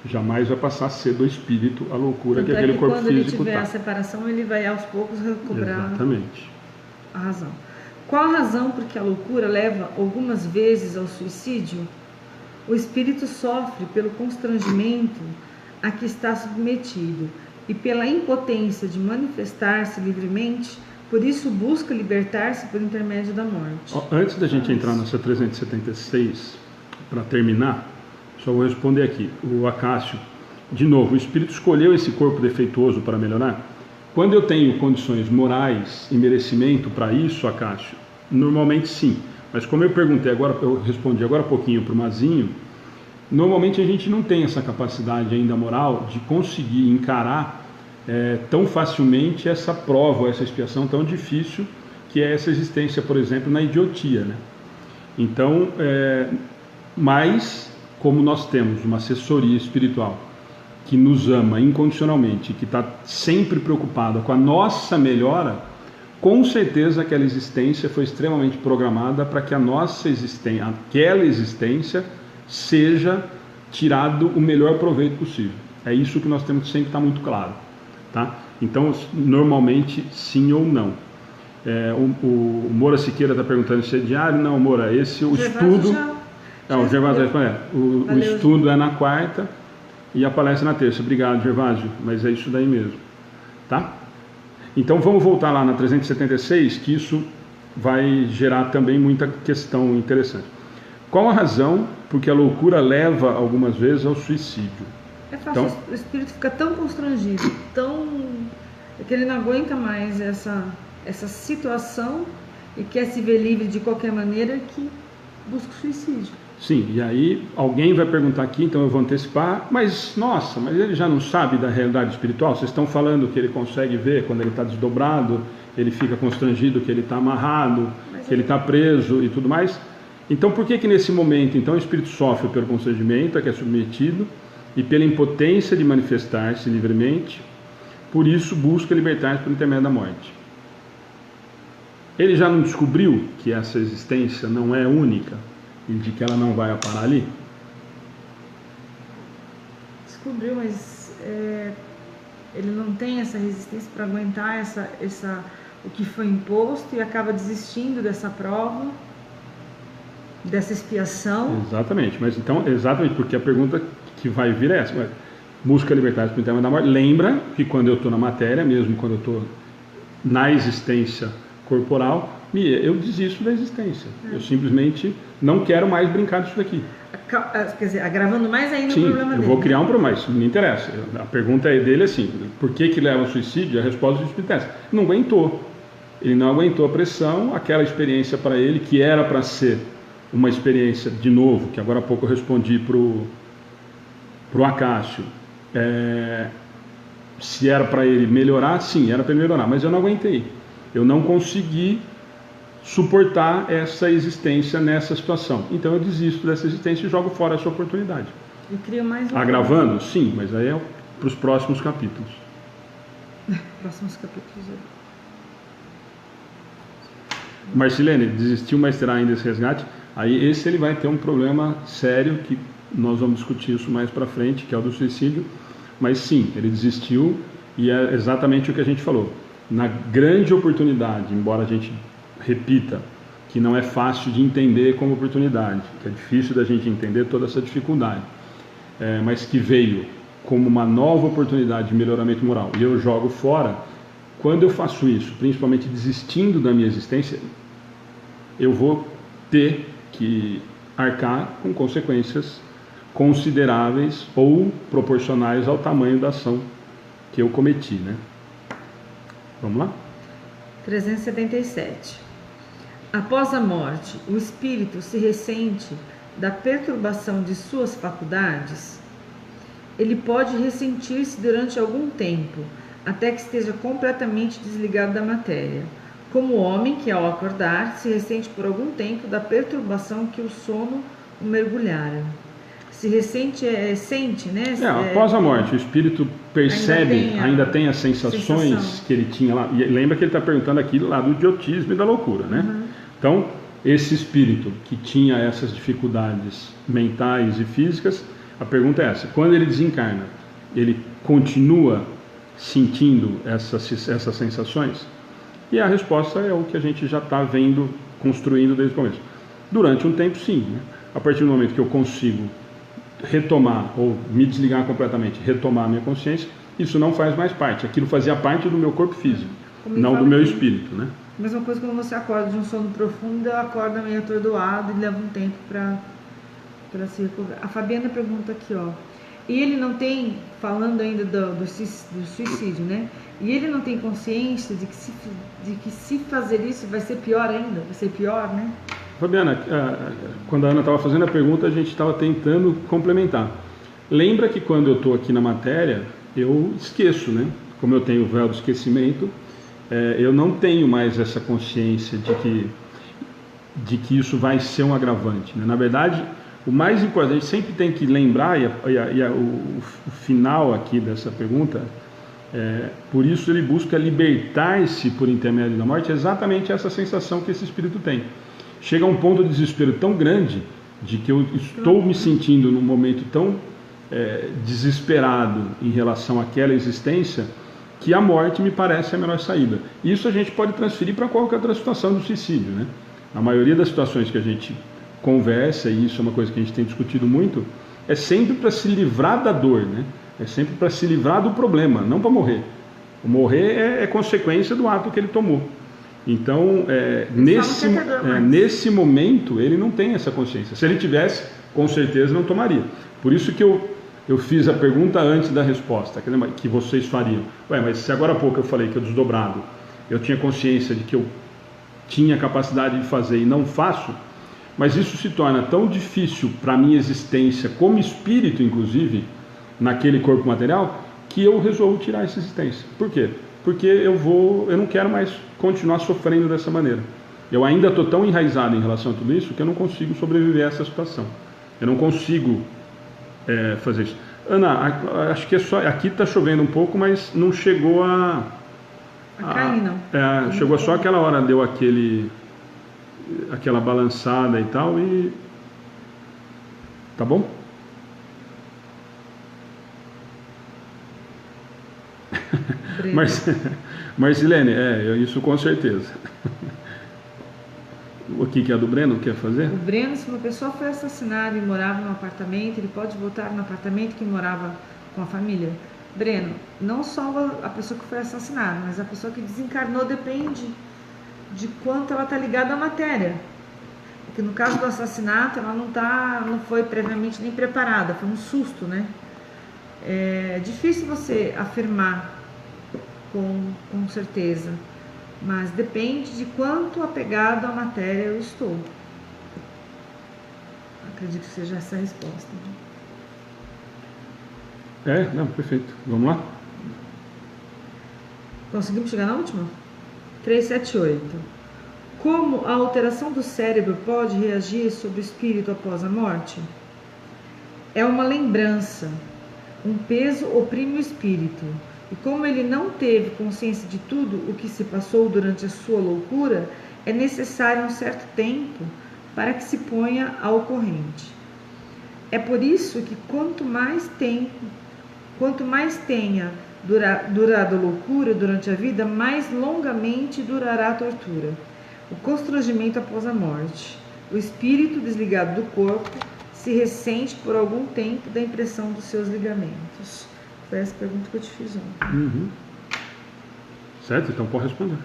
Jamais vai passar a ser do espírito a loucura que aquele corpo físico está. Quando ele tiver a separação, ele vai aos poucos recobrar. Exatamente. A razão. Qual a razão por que a loucura leva algumas vezes ao suicídio? O espírito sofre pelo constrangimento a que está submetido e pela impotência de manifestar-se livremente, por isso busca libertar-se por intermédio da morte. Antes da gente entrar nessa 376, para terminar, só vou responder aqui. O Acácio, de novo, o espírito escolheu esse corpo defeituoso para melhorar? Quando eu tenho condições morais e merecimento para isso, Acácio, normalmente sim. Mas como eu respondi agora há pouquinho para o Mazinho, normalmente a gente não tem essa capacidade ainda moral de conseguir encarar tão facilmente essa prova, essa expiação tão difícil que é essa existência, por exemplo, na idiotia, né? Então, mas como nós temos uma assessoria espiritual que nos ama incondicionalmente, que está sempre preocupada com a nossa melhora, com certeza aquela existência foi extremamente programada para que a nossa existência, aquela existência, seja tirado o melhor proveito possível. É isso que nós temos que sempre estar muito claro, tá? Então, normalmente, sim ou não. O Moura Siqueira está perguntando se é diário. Não, Moura, o estudo... o Gervásio respondeu. O estudo é na quarta e a palestra na terça. Obrigado, Gervásio, mas é isso daí mesmo, tá? Então vamos voltar lá na 376, que isso vai gerar também muita questão interessante. Qual a razão porque a loucura leva algumas vezes ao suicídio? É fácil, então, o espírito fica tão constrangido, que ele não aguenta mais essa situação e quer se ver livre de qualquer maneira, que busca o suicídio. Sim, e aí alguém vai perguntar aqui, então eu vou antecipar, mas ele já não sabe da realidade espiritual? Vocês estão falando que ele consegue ver quando ele está desdobrado, ele fica constrangido, que ele está amarrado, que ele está preso e tudo mais? Então por que nesse momento então, o espírito sofre pelo constrangimento a que é submetido e pela impotência de manifestar-se livremente, por isso busca libertar-se por intermédio da morte? Ele já não descobriu que essa existência não é única e de que ela não vai parar ali? Descobriu, mas ele não tem essa resistência para aguentar o que foi imposto e acaba desistindo dessa prova, dessa expiação. Exatamente, mas então, exatamente, porque a pergunta que vai vir é essa: busca libertar-se por intermédio da morte. Lembra que quando eu estou na matéria, mesmo quando eu estou na existência corporal, eu desisto da existência. Eu simplesmente não quero mais brincar disso daqui. Quer dizer, agravando mais ainda Sim, o problema dele. eu vou criar um problema, isso não me interessa. A pergunta dele é assim, por que leva ao suicídio? A resposta do espírito é essa: não aguentou. Ele não aguentou a pressão, aquela experiência para ele, que era para ser uma experiência, de novo, que agora há pouco eu respondi para o Acácio, se era para ele melhorar, sim, era para ele melhorar, mas eu não aguentei. Eu não consegui suportar essa existência nessa situação. Então eu desisto dessa existência e jogo fora essa oportunidade. E crio mais um. Agravando? Sim, mas aí é para os próximos capítulos. Próximos capítulos. Marcilene, desistiu, mas terá ainda esse resgate? Aí esse ele vai ter um problema sério, que nós vamos discutir isso mais para frente, que é o do suicídio. Mas sim, ele desistiu, e é exatamente o que a gente falou. Na grande oportunidade, embora a gente repita que não é fácil de entender como oportunidade, que é difícil da gente entender toda essa dificuldade, mas que veio como uma nova oportunidade de melhoramento moral, e eu jogo fora. Quando eu faço isso, principalmente desistindo da minha existência, eu vou ter que arcar com consequências consideráveis ou proporcionais ao tamanho da ação que eu cometi, né? Vamos lá? 377. Após a morte, o espírito se ressente da perturbação de suas faculdades? Ele pode ressentir-se durante algum tempo, até que esteja completamente desligado da matéria, como o homem que, ao acordar, se ressente por algum tempo da perturbação que o sono o mergulhara. Se ressente, sente, né? Após a morte, o espírito percebe, ainda tem as sensações que ele tinha lá. E lembra que ele está perguntando aqui lá do idiotismo e da loucura, né? Uhum. Então, esse espírito que tinha essas dificuldades mentais e físicas, a pergunta é essa: quando ele desencarna, ele continua sentindo essas sensações? E a resposta é o que a gente já está vendo, construindo desde o começo. Durante um tempo, sim, né? A partir do momento que eu consigo retomar ou me desligar completamente, retomar a minha consciência, isso não faz mais parte. Aquilo fazia parte do meu corpo físico, não do meu espírito, né? Mesma coisa quando você acorda de um sono profundo, acorda meio atordoado e leva um tempo para se recuperar. A Fabiana pergunta aqui, ó. E ele não tem, falando ainda do suicídio, né? E ele não tem consciência de que se fazer isso vai ser pior ainda? Vai ser pior, né? Fabiana, quando a Ana estava fazendo a pergunta, a gente estava tentando complementar. Lembra que quando eu estou aqui na matéria, eu esqueço, né? Como eu tenho o véu do esquecimento, eu não tenho mais essa consciência de que isso vai ser um agravante, né? Na verdade, o mais importante, a gente sempre tem que lembrar, o final aqui dessa pergunta, por isso ele busca libertar-se por intermédio da morte, é exatamente essa sensação que esse espírito tem. Chega a um ponto de desespero tão grande, de que eu estou me sentindo num momento tão desesperado em relação àquela existência, que a morte me parece a melhor saída. Isso a gente pode transferir para qualquer outra situação do suicídio, né? A maioria das situações que a gente conversa, e isso é uma coisa que a gente tem discutido muito, é sempre para se livrar da dor, né? É sempre para se livrar do problema, não para morrer. O morrer é consequência do ato que ele tomou. Então, nesse momento, ele não tem essa consciência. Se ele tivesse, com certeza não tomaria. Por isso que eu fiz a pergunta antes da resposta, que vocês fariam. Mas se agora há pouco eu falei que eu desdobrado, eu tinha consciência de que eu tinha capacidade de fazer e não faço, mas isso se torna tão difícil para a minha existência, como espírito, inclusive, naquele corpo material, que eu resolvo tirar essa existência. Por quê? Porque eu não quero mais continuar sofrendo dessa maneira. Eu ainda estou tão enraizado em relação a tudo isso que eu não consigo sobreviver a essa situação. Eu não consigo fazer isso. Ana, acho que aqui está chovendo um pouco, mas não chegou a cair, não. Chegou só aquela hora, deu aquela balançada e tal, e tá bom? Marcilene, isso com certeza. O que é do Breno? Quer fazer? O Breno, se uma pessoa foi assassinada e morava num apartamento, ele pode voltar no apartamento que morava com a família? Breno, não só a pessoa que foi assassinada, mas a pessoa que desencarnou depende de quanto ela está ligada à matéria. Porque no caso do assassinato, ela não foi previamente nem preparada, foi um susto, né? É difícil você afirmar com certeza, mas depende de quanto apegado à matéria eu estou. Acredito que seja essa a resposta. Não, perfeito. Vamos lá? Conseguimos chegar na última? 378. Como a alteração do cérebro pode reagir sobre o espírito após a morte? É uma lembrança. Um peso oprime o espírito. E como ele não teve consciência de tudo o que se passou durante a sua loucura, é necessário um certo tempo para que se ponha ao corrente. É por isso que quanto mais tenha durado a loucura durante a vida, mais longamente durará a tortura. O constrangimento após a morte. O espírito desligado do corpo se ressente por algum tempo da impressão dos seus ligamentos. Foi essa pergunta que eu te fiz ontem. Certo? Então pode responder.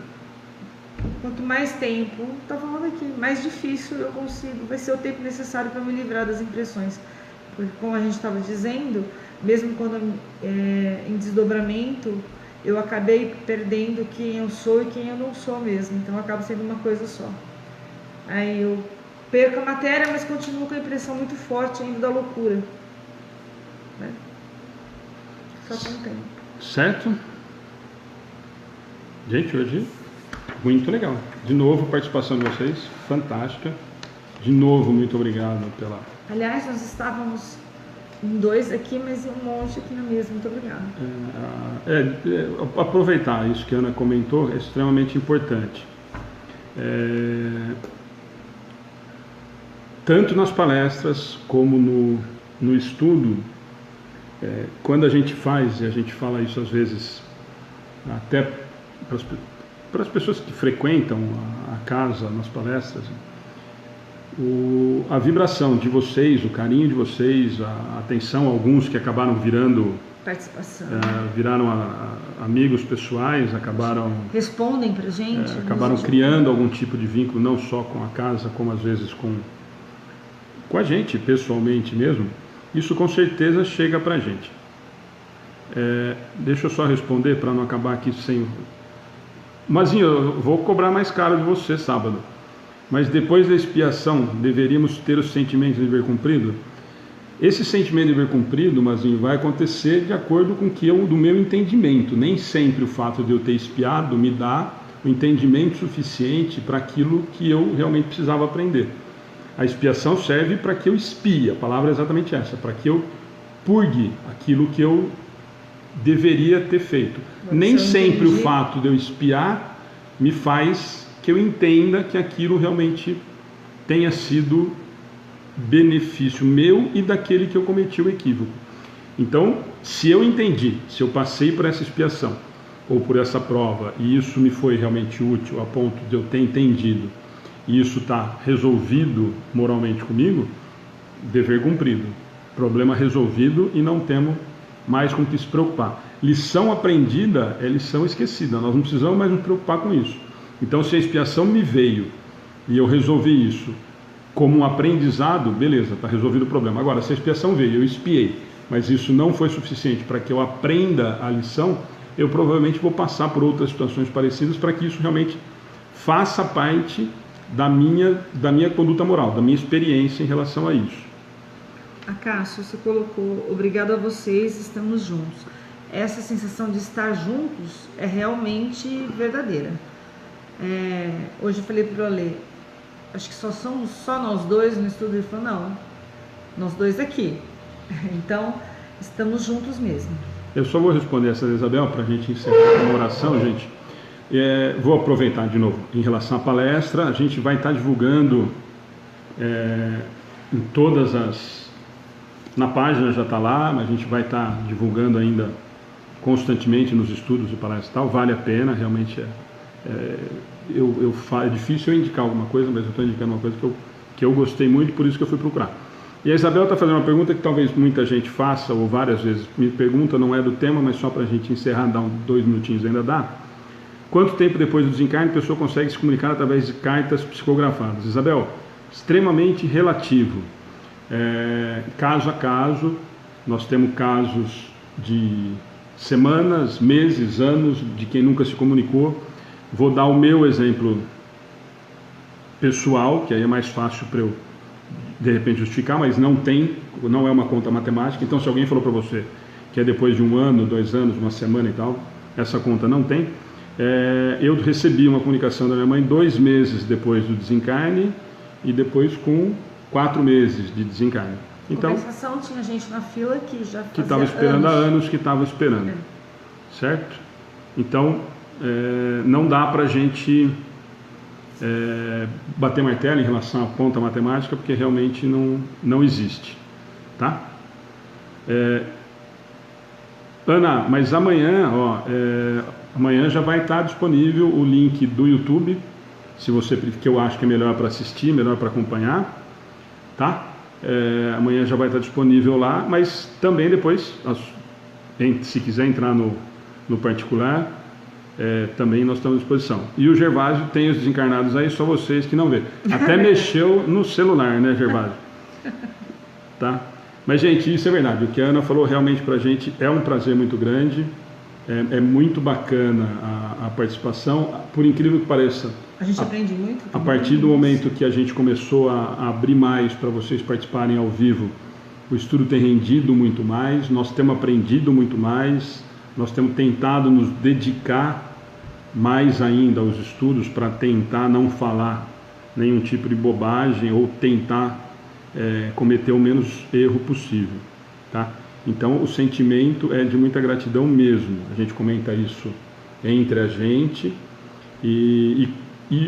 Quanto mais tempo, tá falando aqui, mais difícil eu consigo, vai ser o tempo necessário para me livrar das impressões. Porque como a gente estava dizendo, mesmo quando em desdobramento, eu acabei perdendo quem eu sou e quem eu não sou mesmo. Então acaba sendo uma coisa só. Aí eu perco a matéria, mas continuo com a impressão muito forte ainda da loucura. Né? Só com o tempo. Certo? Gente, hoje muito legal. De novo, a participação de vocês, fantástica. De novo, muito obrigado pela... Aliás, nós estávamos em 2 aqui, mas em um monte aqui na mesa. Muito obrigada. Aproveitar isso que a Ana comentou é extremamente importante. Tanto nas palestras como no estudo, quando a gente faz, e a gente fala isso às vezes até para as pessoas que frequentam a casa nas palestras, a vibração de vocês, o carinho de vocês, a atenção, alguns que acabaram virando participação, viraram amigos pessoais, respondem pra gente, acabaram criando algum tipo de vínculo, não só com a casa, como às vezes com a gente pessoalmente mesmo. Isso com certeza chega pra gente. Deixa eu só responder para não acabar aqui sem... Mazinho, eu vou cobrar mais caro de você sábado. Mas depois da expiação, deveríamos ter o sentimento de dever cumprido? Esse sentimento de dever cumprido, Mazinho, vai acontecer de acordo com do meu entendimento. Nem sempre o fato de eu ter expiado me dá o entendimento suficiente para aquilo que eu realmente precisava aprender. A expiação serve para que eu expie, a palavra é exatamente essa, para que eu purgue aquilo que eu deveria ter feito. Nem sempre o fato de eu expiar me faz que eu entenda que aquilo realmente tenha sido benefício meu e daquele que eu cometi o equívoco. Então, se eu entendi, se eu passei por essa expiação ou por essa prova e isso me foi realmente útil a ponto de eu ter entendido e isso está resolvido moralmente comigo, dever cumprido, problema resolvido e não temos mais com o que se preocupar. Lição aprendida é lição esquecida, nós não precisamos mais nos preocupar com isso. Então, se a expiação me veio e eu resolvi isso como um aprendizado, beleza, está resolvido o problema. Agora, se a expiação veio, eu expiei, mas isso não foi suficiente para que eu aprenda a lição, eu provavelmente vou passar por outras situações parecidas para que isso realmente faça parte da minha conduta moral, da minha experiência em relação a isso. Acácio, você colocou, obrigado a vocês, estamos juntos. Essa sensação de estar juntos é realmente verdadeira. Hoje eu falei para o Ale, acho que só somos nós dois no estudo. Ele falou, não, nós dois aqui. Então, estamos juntos mesmo. Eu só vou responder essa da Isabel para a gente encerrar uma oração, gente. Vou aproveitar de novo, em relação à palestra, a gente vai estar divulgando em todas na página já está lá, mas a gente vai estar divulgando ainda constantemente nos estudos de palestra e tal, vale a pena, realmente é difícil eu indicar alguma coisa, mas eu estou indicando uma coisa que eu gostei muito, por isso que eu fui procurar. E a Isabel está fazendo uma pergunta que talvez muita gente faça, ou várias vezes me pergunta, não é do tema, mas só para a gente encerrar, dar 2 minutinhos ainda dá. Quanto tempo depois do desencarne a pessoa consegue se comunicar através de cartas psicografadas? Isabel, extremamente relativo. Caso a caso, nós temos casos de semanas, meses, anos, de quem nunca se comunicou. Vou dar o meu exemplo pessoal, que aí é mais fácil para eu, de repente, justificar, mas não é uma conta matemática. Então, se alguém falou para você que é depois de 1 ano, 2 anos, 1 semana e tal, essa conta não tem. Eu recebi uma comunicação da minha mãe 2 meses depois do desencarne e depois com 4 meses de desencarne. Então, compensação, tinha gente na fila que já que estava esperando há anos, que estava esperando, certo? Então, não dá para a gente bater martelo em relação à conta matemática, porque realmente não existe, tá? Ana, mas amanhã, amanhã já vai estar disponível o link do YouTube, se você, que eu acho que é melhor para assistir, melhor para acompanhar, tá? Amanhã já vai estar disponível lá, mas também depois, se quiser entrar no particular, também nós estamos à disposição. E o Gervásio tem os desencarnados aí, só vocês que não vê. Até mexeu no celular, né, Gervásio? Tá? Mas, gente, isso é verdade. O que a Ana falou realmente pra gente é um prazer muito grande. É muito bacana a participação. Por incrível que pareça, a gente aprende muito. A partir do momento que a gente começou a abrir mais para vocês participarem ao vivo, o estudo tem rendido muito mais, nós temos aprendido muito mais, nós temos tentado nos dedicar mais ainda aos estudos para tentar não falar nenhum tipo de bobagem ou tentar cometer o menos erro possível, tá? Então o sentimento é de muita gratidão mesmo. A gente comenta isso entre a gente e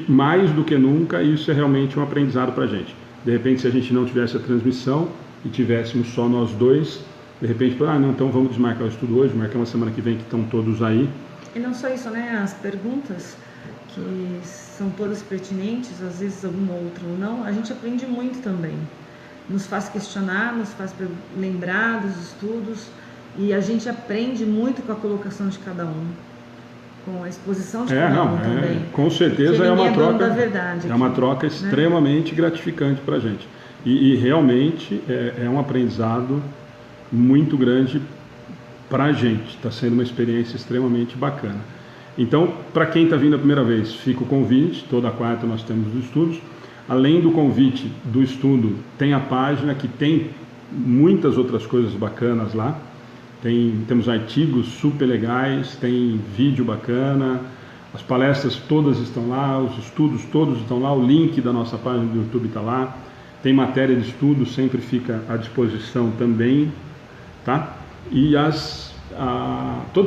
mais do que nunca isso é realmente um aprendizado para a gente. De repente, se a gente não tivesse a transmissão e tivéssemos só nós dois, de repente, não, então vamos desmarcar o estudo hoje, marcar uma semana que vem que estão todos aí. E não só isso, né? As perguntas que são todas pertinentes, às vezes alguma outra ou não, a gente aprende muito também. Nos faz questionar, nos faz lembrar dos estudos e a gente aprende muito com a colocação de cada um, com a exposição de cada um também. Com certeza é uma troca, da verdade uma troca extremamente gratificante para a gente e realmente é um aprendizado muito grande para a gente. Está sendo uma experiência extremamente bacana. Então, para quem está vindo a primeira vez, fica o convite. Toda quarta nós temos os estudos. Além do convite do estudo, tem a página que tem muitas outras coisas bacanas lá. Temos artigos super legais, tem vídeo bacana, as palestras todas estão lá, os estudos todos estão lá, o link da nossa página do YouTube está lá, tem matéria de estudo, sempre fica à disposição também, tá? E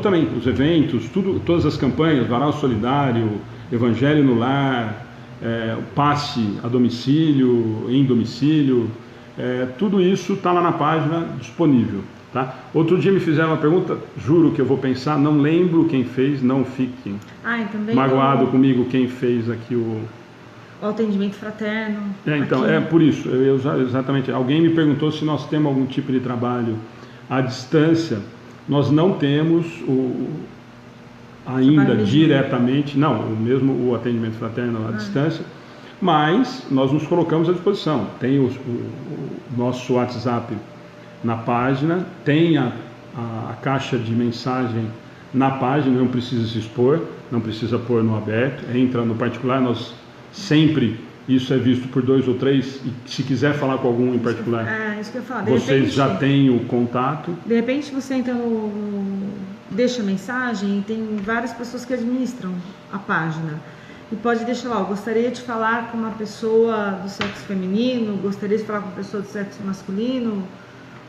também os eventos, todas as campanhas, Varal Solidário, Evangelho no Lar, o passe a domicílio, em domicílio, tudo isso está lá na página disponível, tá? Outro dia me fizeram uma pergunta, juro que eu vou pensar, não lembro quem fez, não fiquem magoado comigo quem fez aqui o atendimento fraterno. Então, por isso, exatamente, alguém me perguntou se nós temos algum tipo de trabalho à distância. Nós não temos ainda diretamente, mesmo o atendimento fraterno à distância, mas nós nos colocamos à disposição. Tem o nosso WhatsApp na página, tem a caixa de mensagem na página, não precisa se expor, não precisa pôr no aberto, entra no particular, nós sempre, isso é visto por 2 ou 3, e se quiser falar com algum em particular, isso que eu falo. Vocês já têm o contato. De repente você entra deixa mensagem e tem várias pessoas que administram a página. E pode deixar lá, eu gostaria de falar com uma pessoa do sexo feminino, gostaria de falar com uma pessoa do sexo masculino,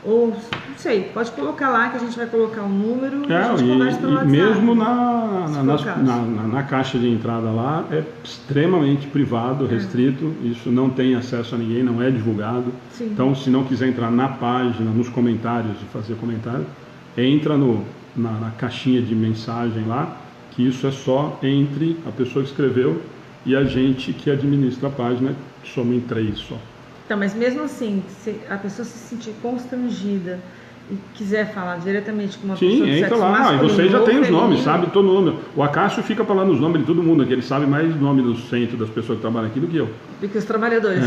ou não sei, pode colocar lá que a gente vai colocar um número e a gente conversa pelo WhatsApp. Mesmo na caixa de entrada lá é extremamente privado, restrito, isso não tem acesso a ninguém, não é divulgado. Sim. Então, se não quiser entrar na página, nos comentários e fazer comentário, entra na caixinha de mensagem lá, que isso é só entre a pessoa que escreveu e a gente que administra a página, somos em 3 só. Então, mas mesmo assim, se a pessoa se sentir constrangida e quiser falar diretamente com uma Sim, pessoa de entra sexo lá. masculino, E vocês já ou têm os feminino, nomes, sabe todo nome. O Acácio fica falando os nomes de todo mundo aqui, ele sabe mais o nome do centro das pessoas que trabalham aqui do que eu. do que os trabalhadores.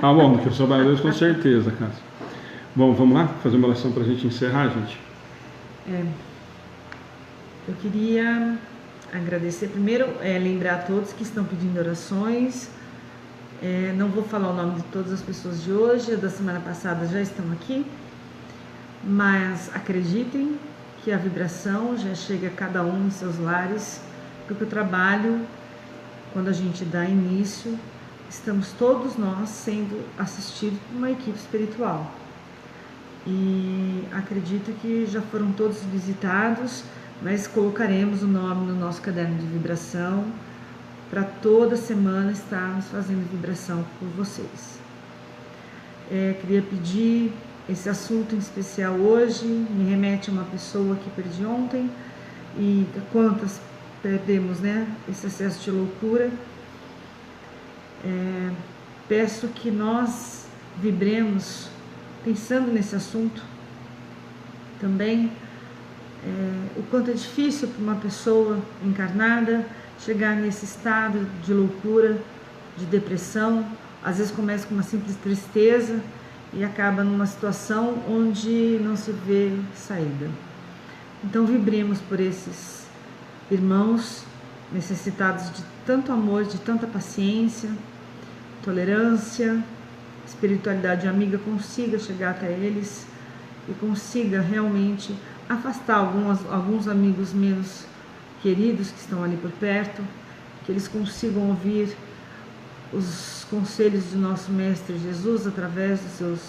Ah, bom, do que os trabalhadores com certeza, Cássio. Bom, vamos lá fazer uma oração para a gente encerrar, gente? Eu queria agradecer primeiro, lembrar a todos que estão pedindo orações. Não vou falar o nome de todas as pessoas de hoje, da semana passada já estão aqui, mas acreditem que a vibração já chega a cada um em seus lares, porque o trabalho, quando a gente dá início, estamos todos nós sendo assistidos por uma equipe espiritual. E acredito que já foram todos visitados, mas colocaremos o nome no nosso caderno de vibração para toda semana estarmos fazendo vibração por vocês. Queria pedir, esse assunto em especial hoje me remete a uma pessoa que perdi ontem, e quantas perdemos, né? Esse excesso de loucura. Peço que nós vibremos pensando nesse assunto também, o quanto é difícil para uma pessoa encarnada chegar nesse estado de loucura, de depressão. Às vezes começa com uma simples tristeza e acaba numa situação onde não se vê saída. Então vibremos por esses irmãos necessitados de tanto amor, de tanta paciência, tolerância, espiritualidade amiga consiga chegar até eles e consiga realmente afastar alguns amigos menos queridos que estão ali por perto, que eles consigam ouvir os conselhos do nosso Mestre Jesus através dos seus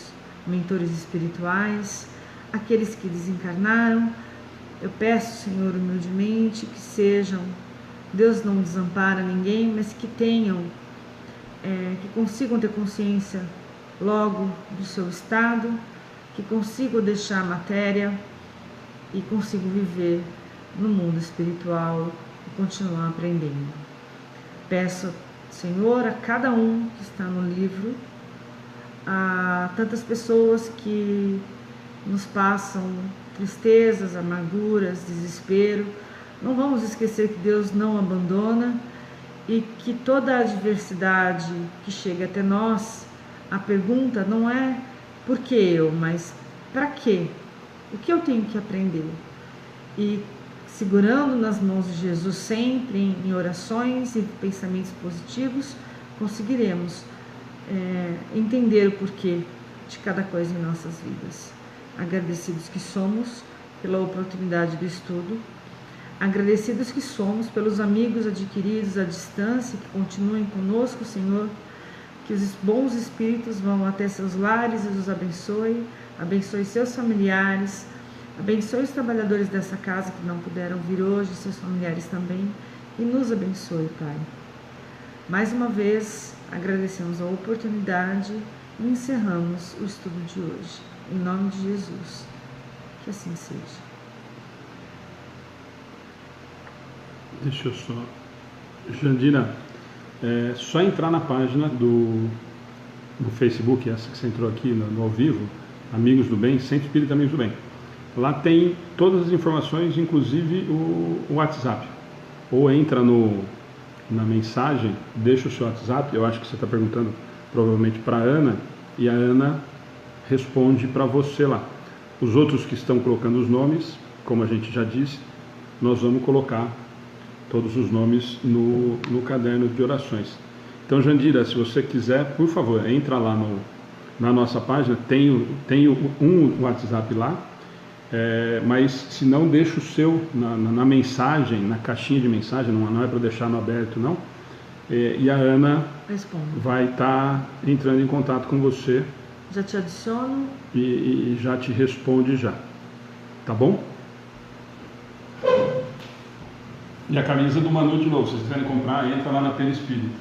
mentores espirituais, aqueles que desencarnaram. Eu peço, Senhor, humildemente, que sejam, Deus não desampara ninguém, mas que tenham, que consigam ter consciência logo do seu estado, que consigam deixar a matéria e consigam viver no mundo espiritual e continuar aprendendo. Peço, Senhor, a cada um que está no livro, a tantas pessoas que nos passam tristezas, amarguras, desespero. Não vamos esquecer que Deus não abandona e que toda a adversidade que chega até nós, a pergunta não é por que eu, mas para quê? O que eu tenho que aprender? E segurando nas mãos de Jesus sempre em orações e pensamentos positivos, conseguiremos entender o porquê de cada coisa em nossas vidas. Agradecidos que somos pela oportunidade do estudo, agradecidos que somos pelos amigos adquiridos à distância que continuem conosco, Senhor, que os bons espíritos vão até seus lares e os abençoe, abençoe seus familiares, abençoe os trabalhadores dessa casa que não puderam vir hoje, seus familiares também, e nos abençoe, Pai. Mais uma vez, agradecemos a oportunidade e encerramos o estudo de hoje. Em nome de Jesus, que assim seja. Deixa eu só... Jandira, só entrar na página do Facebook, essa que você entrou aqui no ao vivo, Amigos do Bem, Centro Espírita Amigos do Bem. Lá tem todas as informações, inclusive o WhatsApp. Ou entra na mensagem, deixa o seu WhatsApp, eu acho que você está perguntando provavelmente para a Ana, e a Ana responde para você lá. Os outros que estão colocando os nomes, como a gente já disse, nós vamos colocar todos os nomes no caderno de orações. Então, Jandira, se você quiser, por favor, entra lá na nossa página, tem um WhatsApp lá, mas se não, deixa o seu na mensagem, na caixinha de mensagem, não é para deixar no aberto, não. E a Ana vai estar entrando em contato com você. Já te adiciono. E já te responde já. Tá bom? E a camisa do Manu de novo, se vocês quiserem comprar, entra lá na Perispírita.